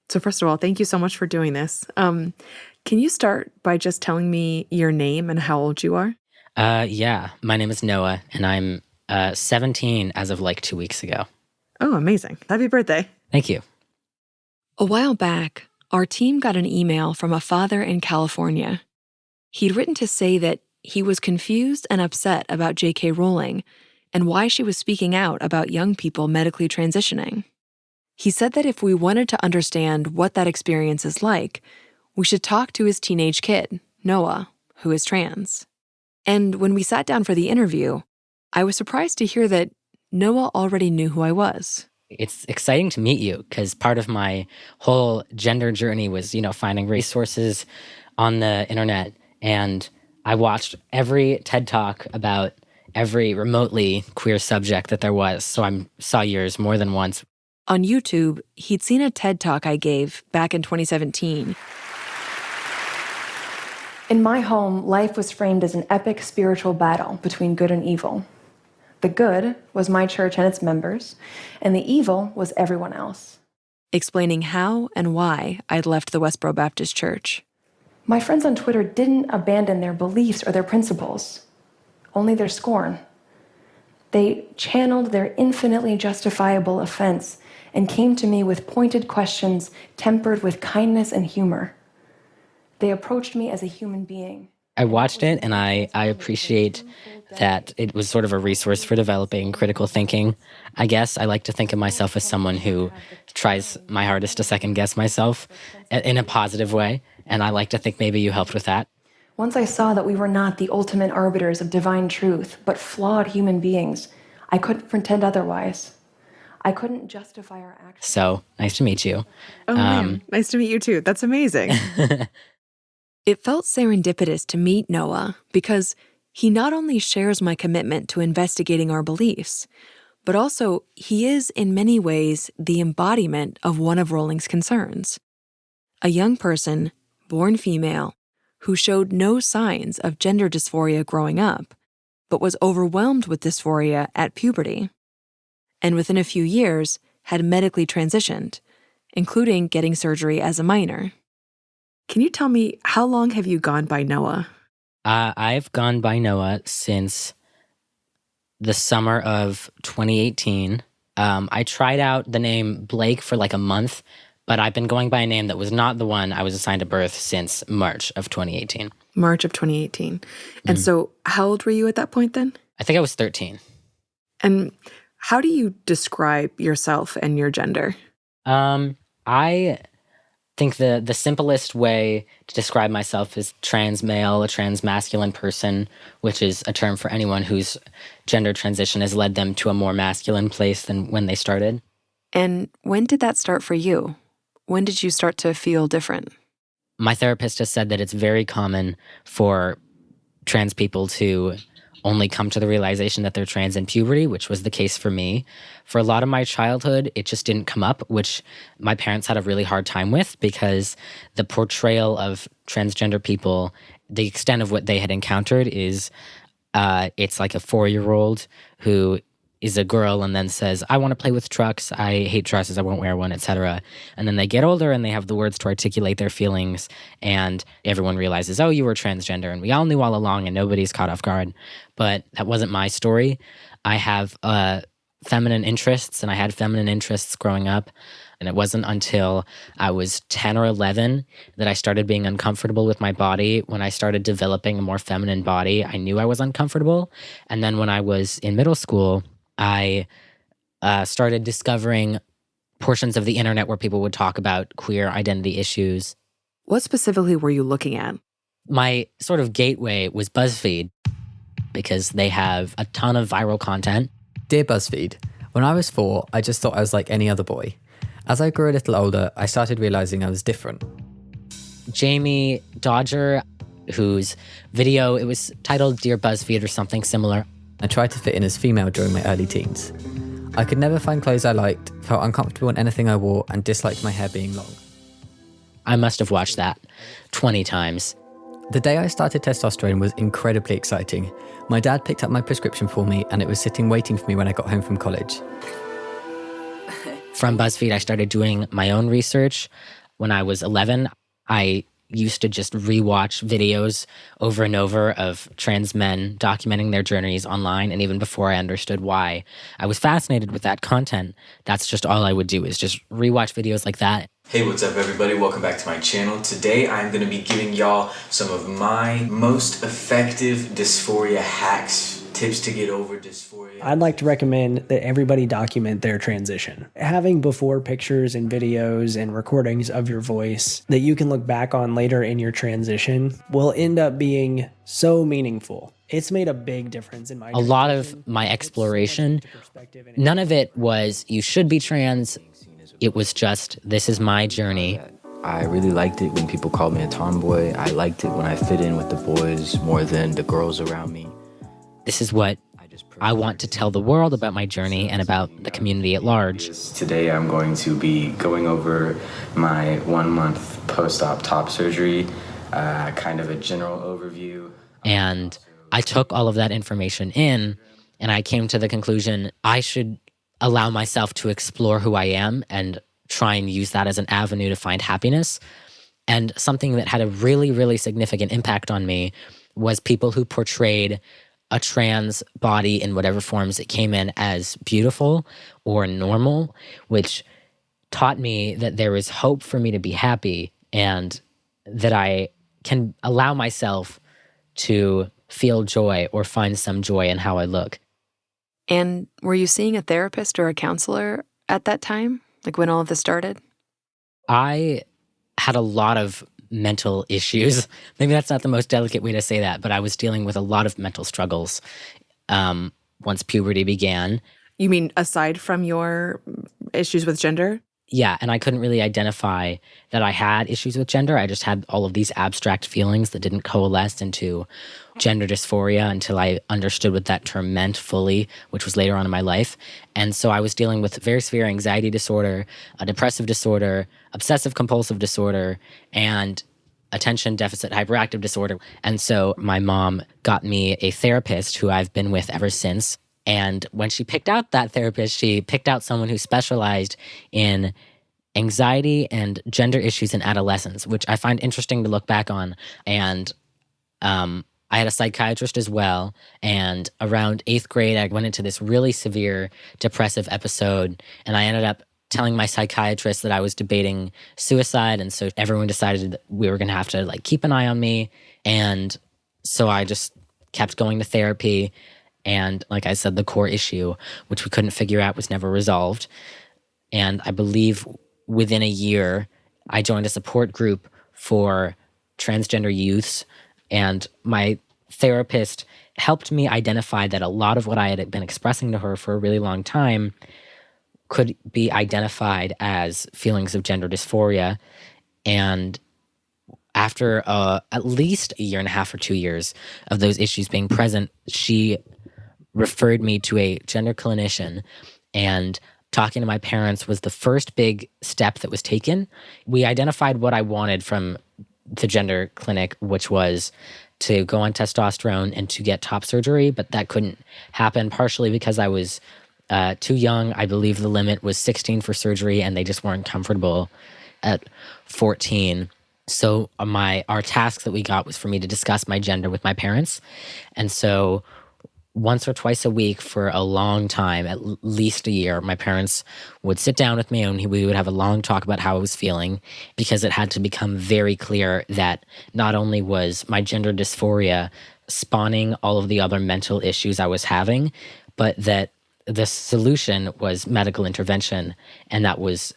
So first of all, thank you so much for doing this. Can you start by just telling me your name and how old you are? Yeah, my name is Noah, and I'm 17 as of like 2 weeks ago. Oh, amazing. Happy birthday. Thank you. A while back, our team got an email from a father in California. He'd written to say that he was confused and upset about J.K. Rowling and why she was speaking out about young people medically transitioning. He said that if we wanted to understand what that experience is like, we should talk to his teenage kid, Noah, who is trans. And when we sat down for the interview, I was surprised to hear that Noah already knew who I was. It's exciting to meet you because part of my whole gender journey was, finding resources on the internet. And I watched every TED Talk about every remotely queer subject that there was. So I saw yours more than once. On YouTube, he'd seen a TED Talk I gave back in 2017. In my home, life was framed as an epic spiritual battle between good and evil. The good was my church and its members, and the evil was everyone else. Explaining how and why I'd left the Westboro Baptist Church. My friends on Twitter didn't abandon their beliefs or their principles, only their scorn. They channeled their infinitely justifiable offense and came to me with pointed questions tempered with kindness and humor. They approached me as a human being. I watched it, and I appreciate that it was sort of a resource for developing critical thinking. I guess I like to think of myself as someone who tries my hardest to second-guess myself in a positive way, and I like to think maybe you helped with that. Once I saw that we were not the ultimate arbiters of divine truth, but flawed human beings, I couldn't pretend otherwise. I couldn't justify our actions. So, nice to meet you. Oh, man. Nice to meet you, too. That's amazing. It felt serendipitous to meet Noah because he not only shares my commitment to investigating our beliefs, but also he is in many ways the embodiment of one of Rowling's concerns. A young person, born female, who showed no signs of gender dysphoria growing up, but was overwhelmed with dysphoria at puberty, and within a few years had medically transitioned, including getting surgery as a minor. Can you tell me, how long have you gone by Noah? I've gone by Noah since the summer of 2018. I tried out the name Blake for like a month, but I've been going by a name that was not the one I was assigned at birth since March of 2018. March of 2018. And so how old were you at that point then? I think I was 13. And how do you describe yourself and your gender? I think the simplest way to describe myself is trans male, a trans masculine person, which is a term for anyone whose gender transition has led them to a more masculine place than when they started. And when did that start for you? When did you start to feel different? My therapist has said that it's very common for trans people to only come to the realization that they're trans in puberty, which was the case for me. For a lot of my childhood, it just didn't come up, which my parents had a really hard time with because the portrayal of transgender people, the extent of what they had encountered is it's like a 4-year-old who is a girl and then says, I want to play with trucks, I hate dresses, I won't wear one, etc. And then they get older and they have the words to articulate their feelings and everyone realizes, oh, you were transgender. And we all knew all along and nobody's caught off guard. But that wasn't my story. I have feminine interests and I had feminine interests growing up. And it wasn't until I was 10 or 11 that I started being uncomfortable with my body. When I started developing a more feminine body, I knew I was uncomfortable. And then when I was in middle school, I started discovering portions of the internet where people would talk about queer identity issues. What specifically were you looking at? My sort of gateway was BuzzFeed because they have a ton of viral content. Dear BuzzFeed, when I was 4, I just thought I was like any other boy. As I grew a little older, I started realizing I was different. Jamie Dodger, whose video, it was titled Dear BuzzFeed or something similar. and tried to fit in as female during my early teens. I could never find clothes I liked, felt uncomfortable in anything I wore, and disliked my hair being long. I must have watched that 20 times. The day I started testosterone was incredibly exciting. My dad picked up my prescription for me, and it was sitting waiting for me when I got home from college. From BuzzFeed, I started doing my own research. When I was 11, I used to just rewatch videos over and over of trans men documenting their journeys online. And even before I understood why I was fascinated with that content, that's just all I would do, is just rewatch videos like that. Hey, what's up everybody? Welcome back to my channel. Today I'm going to be giving y'all some of my most effective dysphoria hacks, tips to get over dysphoria. I'd like to recommend that everybody document their transition. Having before pictures and videos and recordings of your voice that you can look back on later in your transition will end up being so meaningful. It's made a big difference in my A lot of my exploration, none of it was, you should be trans. It was just, this is my journey. I really liked it when people called me a tomboy. I liked it when I fit in with the boys more than the girls around me. This is what I want to tell the world about my journey and about the community at large. Today I'm going to be going over my 1-month post-op top surgery, kind of a general overview. And I took all of that information in, and I came to the conclusion I should allow myself to explore who I am and try and use that as an avenue to find happiness. And something that had a really, really significant impact on me was people who portrayed a trans body in whatever forms it came in as beautiful or normal, which taught me that there is hope for me to be happy and that I can allow myself to feel joy or find some joy in how I look. And were you seeing a therapist or a counselor at that time, like when all of this started? I had a lot of mental issues. Maybe that's not the most delicate way to say that, but I was dealing with a lot of mental struggles once puberty began. You mean aside from your issues with gender? Yeah, and I couldn't really identify that I had issues with gender. I just had all of these abstract feelings that didn't coalesce into gender dysphoria until I understood what that term meant fully, which was later on in my life. And so I was dealing with very severe anxiety disorder, a depressive disorder, obsessive compulsive disorder, and attention deficit hyperactive disorder. And so my mom got me a therapist who I've been with ever since. And when she picked out that therapist, she picked out someone who specialized in anxiety and gender issues in adolescence, which I find interesting to look back on. And I had a psychiatrist as well. And around 8th grade, I went into this really severe depressive episode. And I ended up telling my psychiatrist that I was debating suicide. And so everyone decided that we were going to have to keep an eye on me. And so I just kept going to therapy. And like I said, the core issue, which we couldn't figure out, was never resolved. And I believe within a year, I joined a support group for transgender youths. And my therapist helped me identify that a lot of what I had been expressing to her for a really long time could be identified as feelings of gender dysphoria. And after at least a year and a half or 2 years of those issues being present, she referred me to a gender clinician, and talking to my parents was the first big step that was taken. We identified what I wanted from the gender clinic, which was to go on testosterone and to get top surgery, but that couldn't happen partially because I was too young. I believe the limit was 16 for surgery, and they just weren't comfortable at 14. So our task that we got was for me to discuss my gender with my parents. And so once or twice a week for a long time, at least a year, my parents would sit down with me and we would have a long talk about how I was feeling, because it had to become very clear that not only was my gender dysphoria spawning all of the other mental issues I was having, but that the solution was medical intervention. And that was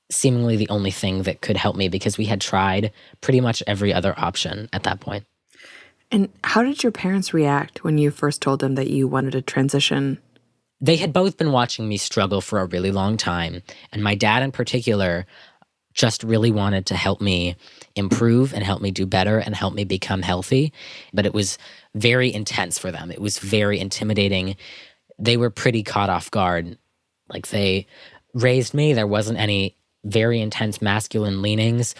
seemingly the only thing that could help me, because we had tried pretty much every other option at that point. And how did your parents react when you first told them that you wanted to transition? They had both been watching me struggle for a really long time. And my dad in particular just really wanted to help me improve and help me do better and help me become healthy. But it was very intense for them. It was very intimidating. They were pretty caught off guard. Like, they raised me. There wasn't any very intense masculine leanings.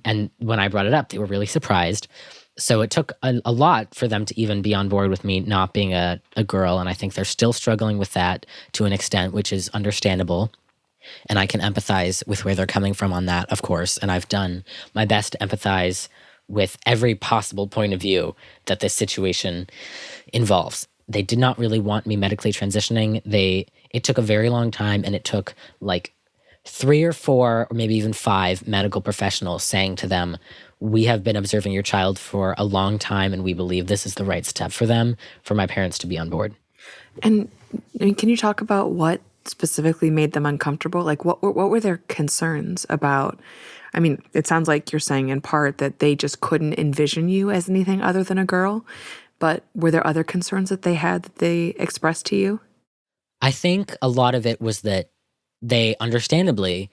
And when I brought it up, they were really surprised. So it took a lot for them to even be on board with me not being a girl. And I think they're still struggling with that to an extent, which is understandable. And I can empathize with where they're coming from on that, of course. And I've done my best to empathize with every possible point of view that this situation involves. They did not really want me medically transitioning. It took a very long time, and it took like 3 or 4 or maybe even 5 medical professionals saying to them, we have been observing your child for a long time, and we believe this is the right step for them, for my parents to be on board. And I mean, can you talk about what specifically made them uncomfortable? Like, what were their concerns about? I mean, it sounds like you're saying in part that they just couldn't envision you as anything other than a girl, but were there other concerns that they had that they expressed to you? I think a lot of it was that they understandably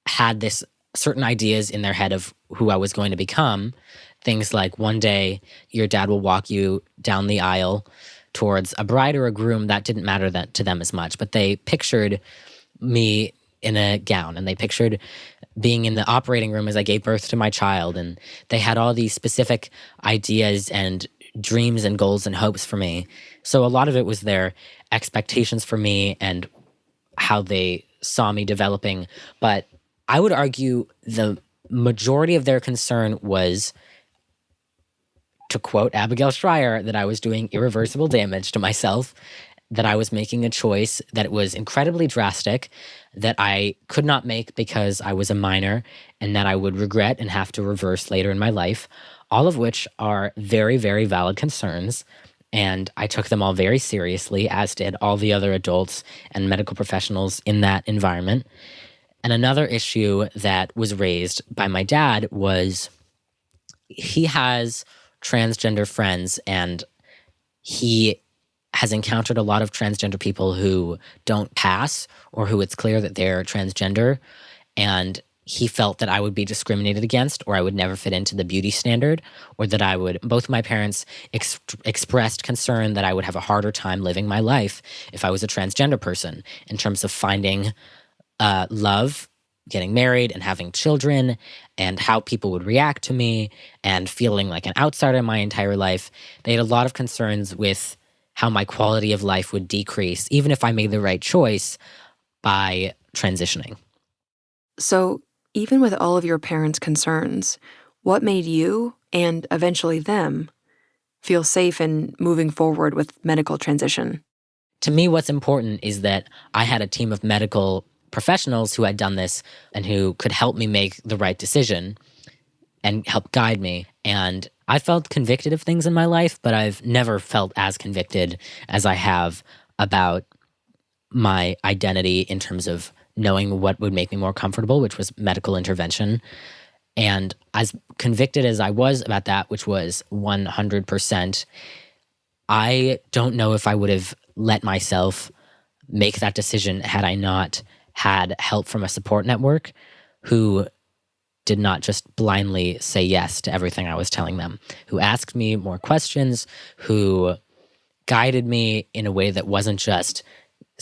had this certain ideas in their head of who I was going to become. Things like, one day your dad will walk you down the aisle towards a bride or a groom. That didn't matter to them as much, but they pictured me in a gown, and they pictured being in the operating room as I gave birth to my child, and they had all these specific ideas and dreams and goals and hopes for me. So a lot of it was their expectations for me and how they saw me developing. But I would argue the majority of their concern was, to quote Abigail Schreier, that I was doing irreversible damage to myself, that I was making a choice that was incredibly drastic, that I could not make because I was a minor, and that I would regret and have to reverse later in my life, all of which are very, very valid concerns. And I took them all very seriously, as did all the other adults and medical professionals in that environment. And another issue that was raised by my dad was he has transgender friends, and he has encountered a lot of transgender people who don't pass or who it's clear that they're transgender. And he felt that I would be discriminated against, or I would never fit into the beauty standard, or that both my parents expressed concern that I would have a harder time living my life if I was a transgender person in terms of finding love, getting married and having children, and how people would react to me, and feeling like an outsider my entire life. They had a lot of concerns with how my quality of life would decrease, even if I made the right choice by transitioning. So even with all of your parents' concerns, what made you, and eventually them, feel safe in moving forward with medical transition? To me, what's important is that I had a team of medical professionals who had done this and who could help me make the right decision and help guide me. And I felt convicted of things in my life, but I've never felt as convicted as I have about my identity in terms of knowing what would make me more comfortable, which was medical intervention. And as convicted as I was about that, which was 100%, I don't know if I would have let myself make that decision had I not had help from a support network who did not just blindly say yes to everything I was telling them, who asked me more questions, who guided me in a way that wasn't just,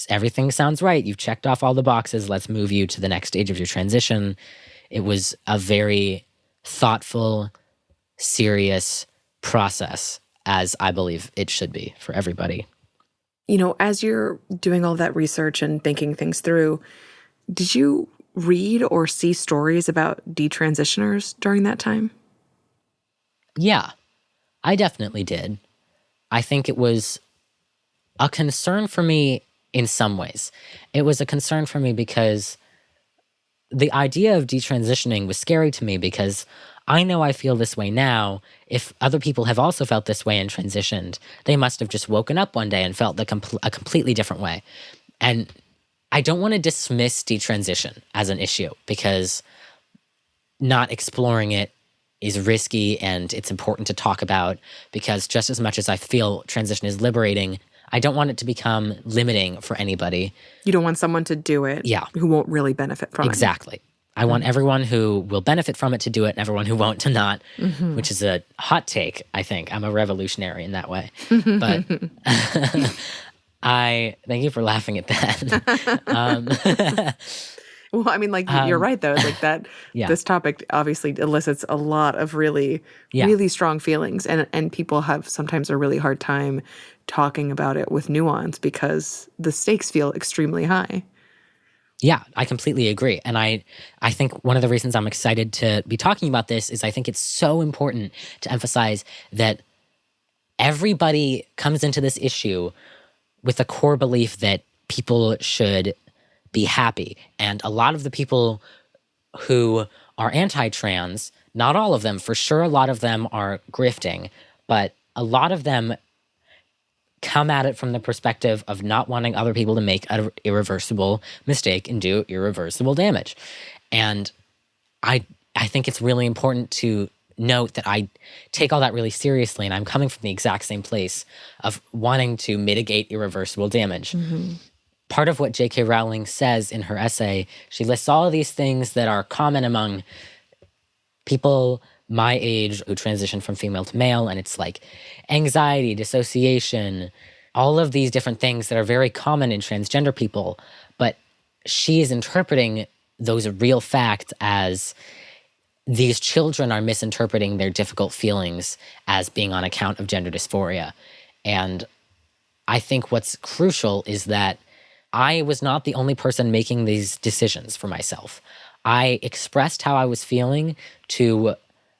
everything sounds right, you've checked off all the boxes, let's move you to the next stage of your transition. It was a very thoughtful, serious process, as I believe it should be for everybody. You know, as you're doing all that research and thinking things through, did you read or see stories about detransitioners during that time? Yeah, I definitely did. I think it was a concern for me in some ways. It was a concern for me because the idea of detransitioning was scary to me, because I know I feel this way now. If other people have also felt this way and transitioned, they must have just woken up one day and felt a completely different way. And I don't want to dismiss detransition as an issue, because not exploring it is risky, and it's important to talk about, because just as much as I feel transition is liberating, I don't want it to become limiting for anybody. You don't want someone to do it who won't really benefit from it. Exactly. I want everyone who will benefit from it to do it and everyone who won't to not, which is a hot take, I think. I'm a revolutionary in that way. But thank you for laughing at that. Well, I mean, like, you're right, though. Like that, this topic obviously elicits a lot of really strong feelings. And people have sometimes a really hard time talking about it with nuance because the stakes feel extremely high. Yeah, I completely agree. And I think one of the reasons I'm excited to be talking about this is I think it's so important to emphasize that everybody comes into this issue with a core belief that people should be happy. And a lot of the people who are anti-trans, not all of them, for sure a lot of them are grifting, but a lot of them come at it from the perspective of not wanting other people to make an irreversible mistake and do irreversible damage. And I think it's really important to note that I take all that really seriously, and I'm coming from the exact same place of wanting to mitigate irreversible damage. Part of what J.K. Rowling says in her essay, she lists all of these things that are common among people my age who transition from female to male, and it's like anxiety, dissociation, all of these different things that are very common in transgender people, but she is interpreting those real facts as these children are misinterpreting their difficult feelings as being on account of gender dysphoria. And I think what's crucial is that I was not the only person making these decisions for myself. I expressed how I was feeling to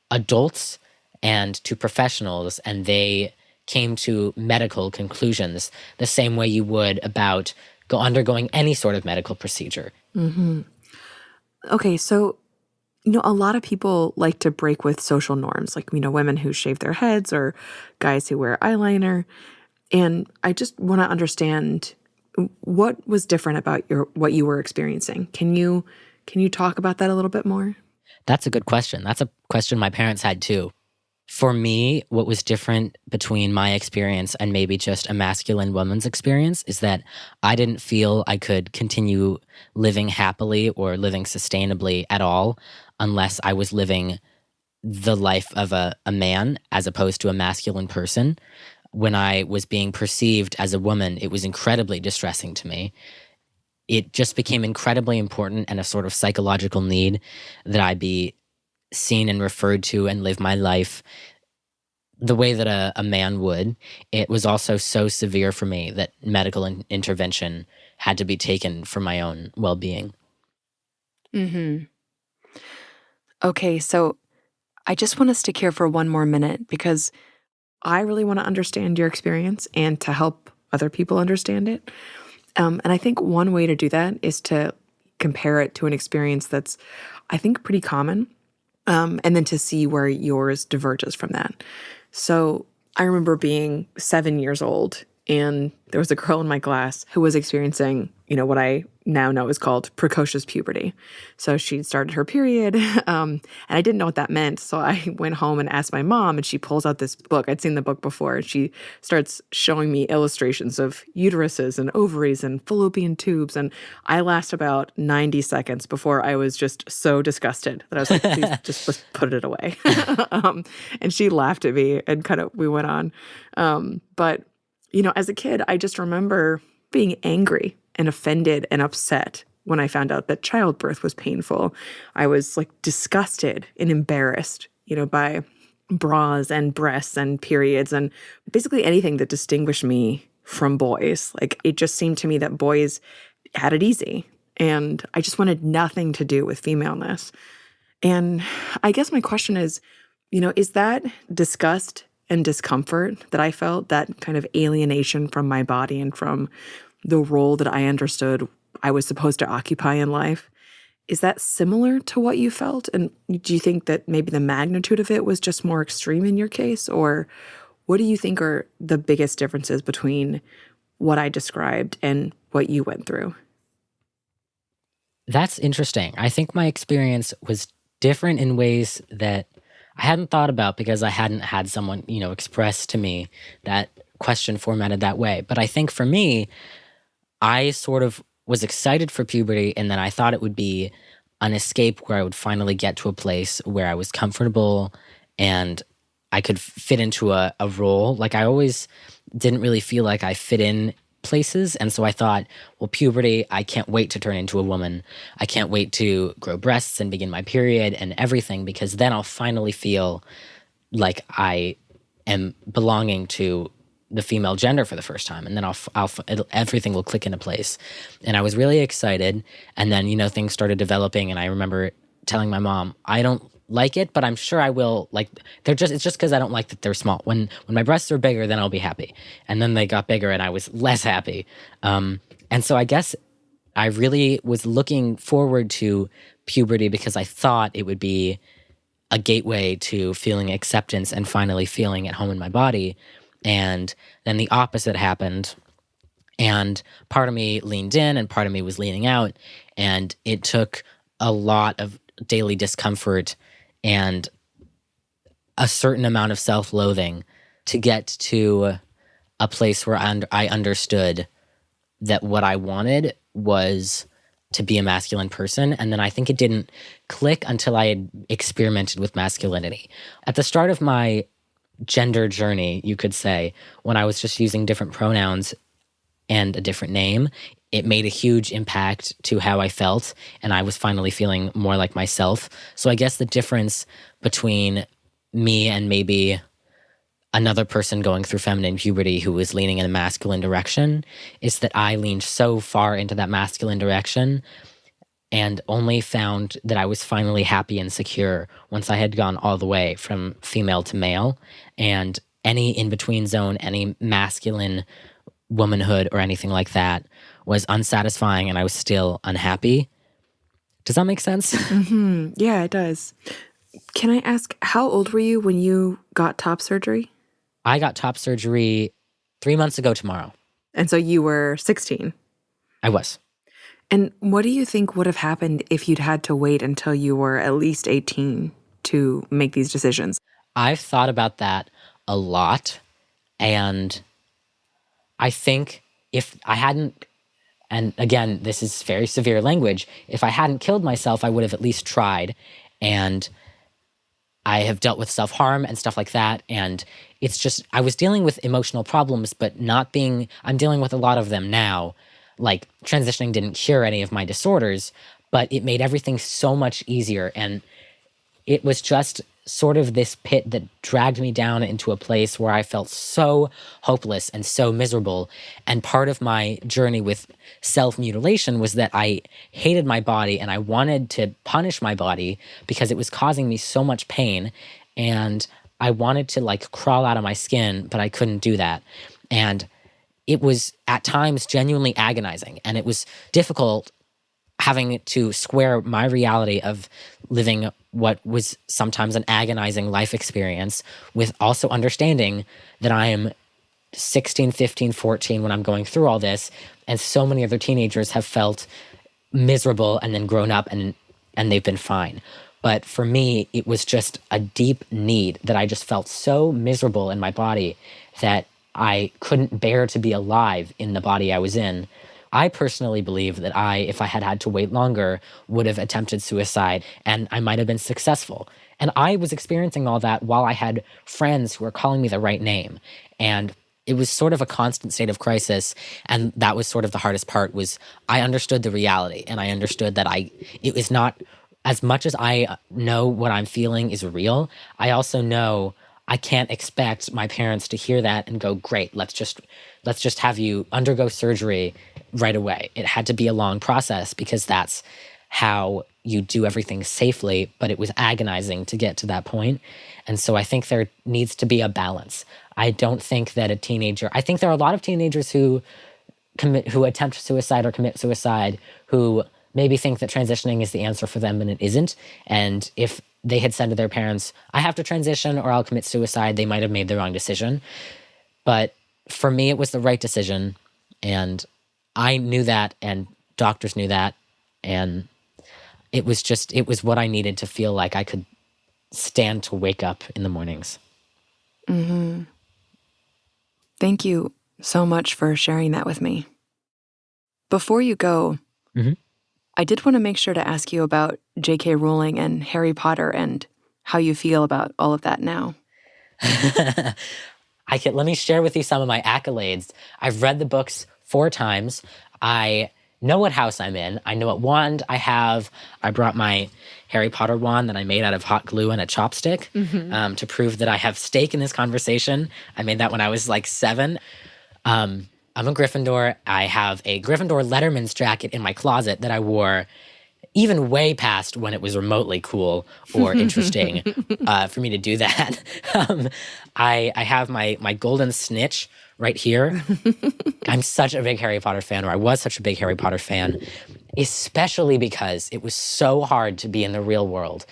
adults and to professionals, and they came to medical conclusions the same way you would about undergoing any sort of medical procedure. Okay, so, a lot of people like to break with social norms, like, women who shave their heads or guys who wear eyeliner. And I just want to understand what was different about what you were experiencing. Can you talk about that a little bit more? That's a good question. That's a question my parents had too. For me, what was different between my experience and maybe just a masculine woman's experience is that I didn't feel I could continue living happily or living sustainably at all unless I was living the life of a man as opposed to a masculine person. When I was being perceived as a woman, it was incredibly distressing to me. It just became incredibly important and a sort of psychological need that I be seen and referred to and live my life the way that a man would. It was also so severe for me that medical intervention had to be taken for my own well-being. Okay, so I just want to stick here for one more minute because I really want to understand your experience and to help other people understand it. And I think one way to do that is to compare it to an experience that's, I think, pretty common, and then to see where yours diverges from that. So I remember being 7 years old, and there was a girl in my class who was experiencing, what I now know is called precocious puberty. So she'd started her period, and I didn't know what that meant. So I went home and asked my mom, and she pulls out this book. I'd seen the book before, and she starts showing me illustrations of uteruses and ovaries and fallopian tubes. And I last about 90 seconds before I was just so disgusted that I was like, please just put it away. And she laughed at me, and we went on. But as a kid, I just remember being angry and offended and upset when I found out that childbirth was painful. I was disgusted and embarrassed, by bras and breasts and periods and basically anything that distinguished me from boys. It just seemed to me that boys had it easy, and I just wanted nothing to do with femaleness. And I guess my question is, is that disgust and discomfort that I felt, that kind of alienation from my body and from the role that I understood I was supposed to occupy in life, is that similar to what you felt? And do you think that maybe the magnitude of it was just more extreme in your case? Or what do you think are the biggest differences between what I described and what you went through? That's interesting. I think my experience was different in ways that I hadn't thought about because I hadn't had someone, express to me that question formatted that way. But I think for me, I sort of was excited for puberty, and then I thought it would be an escape where I would finally get to a place where I was comfortable and I could fit into a role. Like, I always didn't really feel like I fit in places. And so I thought, well, puberty, I can't wait to turn into a woman. I can't wait to grow breasts and begin my period and everything, because then I'll finally feel like I am belonging to the female gender for the first time. And then everything will click into place. And I was really excited. And then, things started developing. And I remember telling my mom, I don't like it, but I'm sure I will. Like, it's just because I don't like that they're small. When my breasts are bigger, then I'll be happy. And then they got bigger and I was less happy. And so I guess I really was looking forward to puberty because I thought it would be a gateway to feeling acceptance and finally feeling at home in my body. And then the opposite happened. And part of me leaned in and part of me was leaning out. And it took a lot of daily discomfort and a certain amount of self-loathing to get to a place where I understood that what I wanted was to be a masculine person. And then I think it didn't click until I had experimented with masculinity. At the start of my gender journey, you could say, when I was just using different pronouns and a different name, it made a huge impact to how I felt, and I was finally feeling more like myself. So I guess the difference between me and maybe another person going through feminine puberty who was leaning in a masculine direction is that I leaned so far into that masculine direction and only found that I was finally happy and secure once I had gone all the way from female to male. And any in-between zone, any masculine womanhood or anything like that was unsatisfying, and I was still unhappy. Does that make sense? Mm-hmm. Yeah, it does. Can I ask, how old were you when you got top surgery? I got top surgery 3 months ago tomorrow. And so you were 16? I was. And what do you think would have happened if you'd had to wait until you were at least 18 to make these decisions? I've thought about that a lot, and I think if I hadn't, and again, this is very severe language, if I hadn't killed myself, I would have at least tried. And I have dealt with self-harm and stuff like that. And it's just, I was dealing with emotional problems, but I'm dealing with a lot of them now. Like, transitioning didn't cure any of my disorders, but it made everything so much easier. And it was just sort of this pit that dragged me down into a place where I felt so hopeless and so miserable. And part of my journey with self-mutilation was that I hated my body and I wanted to punish my body because it was causing me so much pain. And I wanted to crawl out of my skin, but I couldn't do that. And it was at times genuinely agonizing, and it was difficult having to square my reality of living what was sometimes an agonizing life experience with also understanding that I am 16, 15, 14 when I'm going through all this, and so many other teenagers have felt miserable and then grown up and they've been fine. But for me, it was just a deep need that I just felt so miserable in my body that I couldn't bear to be alive in the body I was in. I personally believe that if I had to wait longer, would have attempted suicide, and I might have been successful. And I was experiencing all that while I had friends who were calling me the right name. And it was sort of a constant state of crisis. And that was sort of the hardest part, was I understood the reality, and I understood that it was not, as much as I know what I'm feeling is real, I also know I can't expect my parents to hear that and go, great, let's just have you undergo surgery right away. It had to be a long process because that's how you do everything safely, but it was agonizing to get to that point. And so I think there needs to be a balance. I don't think that I think there are a lot of teenagers who attempt suicide or commit suicide who maybe think that transitioning is the answer for them, and it isn't. And if they had said to their parents, I have to transition or I'll commit suicide, they might have made the wrong decision. But for me, it was the right decision. And I knew that, and doctors knew that. And it was what I needed to feel like I could stand to wake up in the mornings. Mm-hmm. Thank you so much for sharing that with me. Before you go, mm-hmm. I did want to make sure to ask you about J.K. Rowling and Harry Potter and how you feel about all of that now. Let me share with you some of my accolades. I've read the books 4 times. I know what house I'm in. I know what wand I have. I brought my Harry Potter wand that I made out of hot glue and a chopstick to prove that I have stake in this conversation. I made that when I was like 7. I'm a Gryffindor. I have a Gryffindor Letterman's jacket in my closet that I wore even way past when it was remotely cool or interesting for me to do that. I have my golden snitch right here. I'm such a big Harry Potter fan, or I was such a big Harry Potter fan, especially because it was so hard to be in the real world.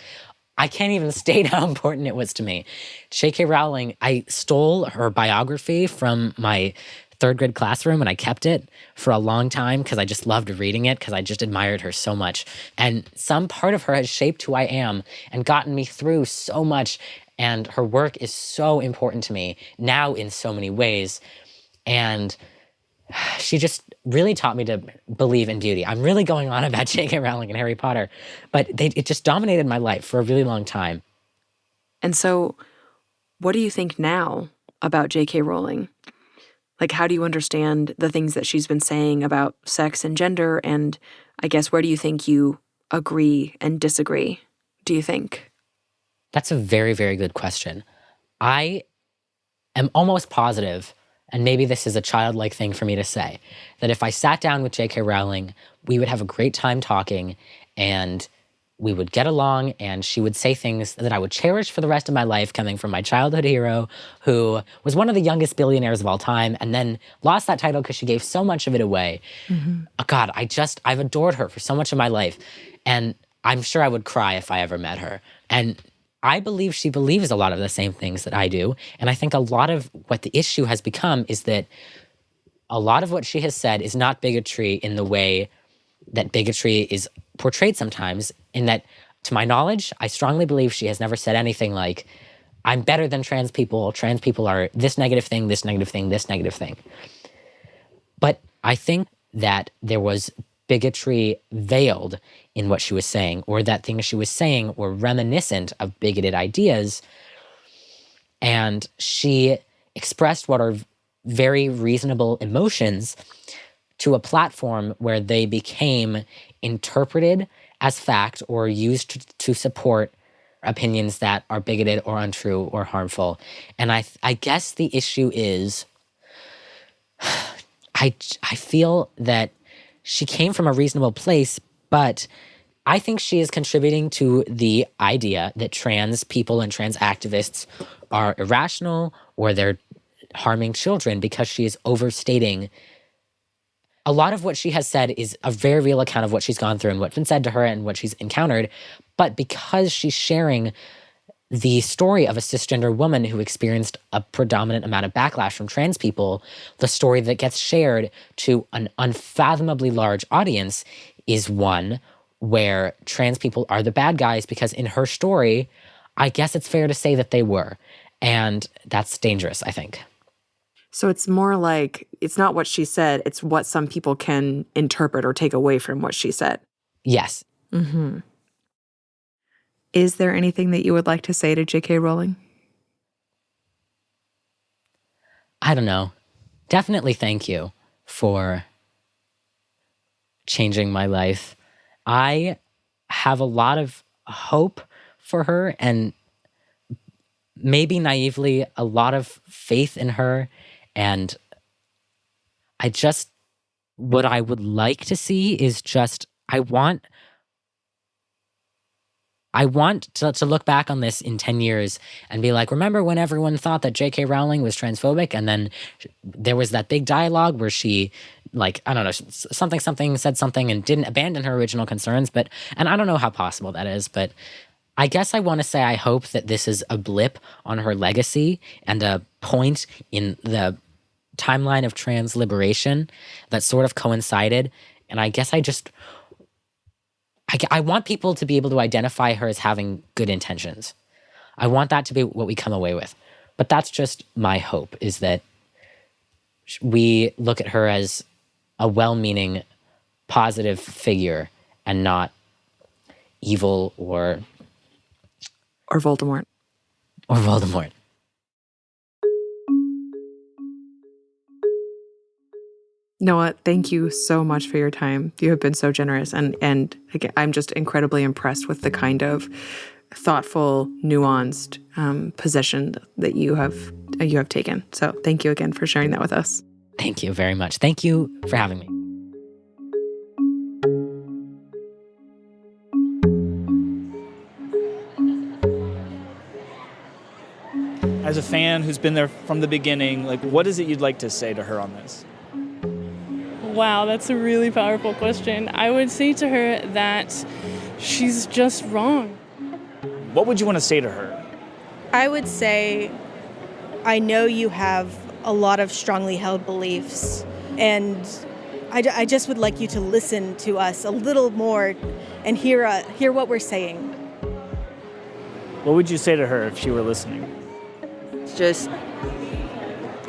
I can't even state how important it was to me. J.K. Rowling, I stole her biography from my 3rd grade classroom, and I kept it for a long time because I just loved reading it because I just admired her so much. And some part of her has shaped who I am and gotten me through so much. And her work is so important to me now in so many ways. And she just really taught me to believe in beauty. I'm really going on about J.K. Rowling and Harry Potter, but it just dominated my life for a really long time. And so, what do you think now about J.K. Rowling? Like, how do you understand the things that she's been saying about sex and gender? And I guess, where do you think you agree and disagree, do you think? That's a very, very good question. I am almost positive, and maybe this is a childlike thing for me to say, that if I sat down with J.K. Rowling, we would have a great time talking, and we would get along, and she would say things that I would cherish for the rest of my life, coming from my childhood hero, who was one of the youngest billionaires of all time, and then lost that title because she gave so much of it away. God, I've adored her for so much of my life, and I'm sure I would cry if I ever met her. And I believe she believes a lot of the same things that I do, and I think a lot of what the issue has become is that a lot of what she has said is not bigotry in the way that bigotry is portrayed sometimes, in that, to my knowledge, I strongly believe she has never said anything like, I'm better than trans people are this negative thing, this negative thing, this negative thing. But I think that there was bigotry veiled in what she was saying, or that things she was saying were reminiscent of bigoted ideas, and she expressed what are very reasonable emotions to a platform where they became interpreted as fact or used to support opinions that are bigoted or untrue or harmful. And I guess the issue is, I feel that she came from a reasonable place, but I think she is contributing to the idea that trans people and trans activists are irrational or they're harming children, because she is overstating. A lot of what she has said is a very real account of what she's gone through and what's been said to her and what she's encountered. But because she's sharing the story of a cisgender woman who experienced a predominant amount of backlash from trans people, the story that gets shared to an unfathomably large audience is one where trans people are the bad guys, because in her story, I guess it's fair to say that they were. And that's dangerous, I think. So it's more like, it's not what she said, it's what some people can interpret or take away from what she said. Yes. Mm-hmm. Is there anything that you would like to say to J.K. Rowling? I don't know. Definitely thank you for changing my life. I have a lot of hope for her, and maybe naively a lot of faith in her. And what I would like to see is just, I want to look back on this in 10 years and be like, remember when everyone thought that J.K. Rowling was transphobic? And then there was that big dialogue where she, like, I don't know, something said something and didn't abandon her original concerns. And I don't know how possible that is, but I guess I want to say I hope that this is a blip on her legacy and a point in the timeline of trans liberation that sort of coincided. And I guess I want people to be able to identify her as having good intentions. I want that to be what we come away with. But that's just my hope, is that we look at her as a well-meaning, positive figure, and not evil or Voldemort. Or Voldemort. Noah, thank you so much for your time. You have been so generous, and again, I'm just incredibly impressed with the kind of thoughtful, nuanced position that you have taken. So thank you again for sharing that with us. Thank you very much. Thank you for having me. As a fan who's been there from the beginning, like, what is it you'd like to say to her on this? Wow, that's a really powerful question. I would say to her that she's just wrong. What would you want to say to her? I would say, I know you have a lot of strongly held beliefs, and I just would like you to listen to us a little more and hear what we're saying. What would you say to her if she were listening? Just,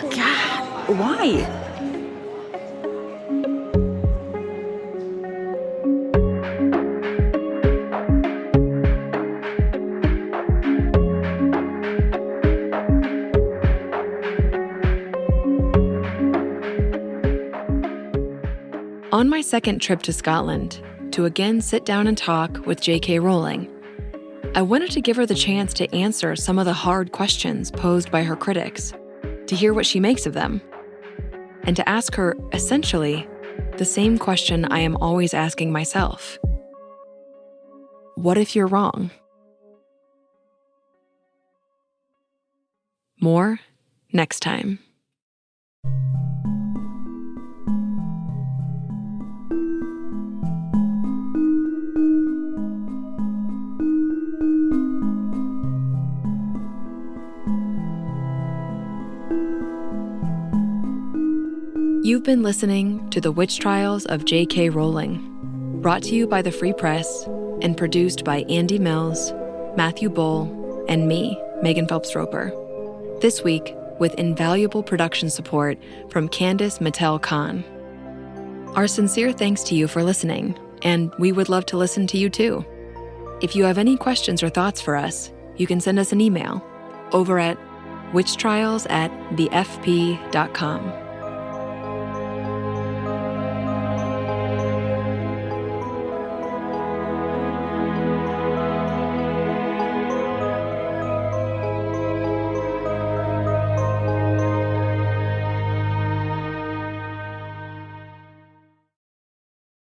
God, why? On my second trip to Scotland, to again sit down and talk with J.K. Rowling, I wanted to give her the chance to answer some of the hard questions posed by her critics, to hear what she makes of them, and to ask her, essentially, the same question I am always asking myself. What if you're wrong? More next time. You've been listening to The Witch Trials of J.K. Rowling, brought to you by the Free Press and produced by Andy Mills, Matthew Bull, and me, Megan Phelps-Roper. This week, with invaluable production support from Candice Mattel-Khan. Our sincere thanks to you for listening, and we would love to listen to you too. If you have any questions or thoughts for us, you can send us an email over at witchtrials@thefp.com.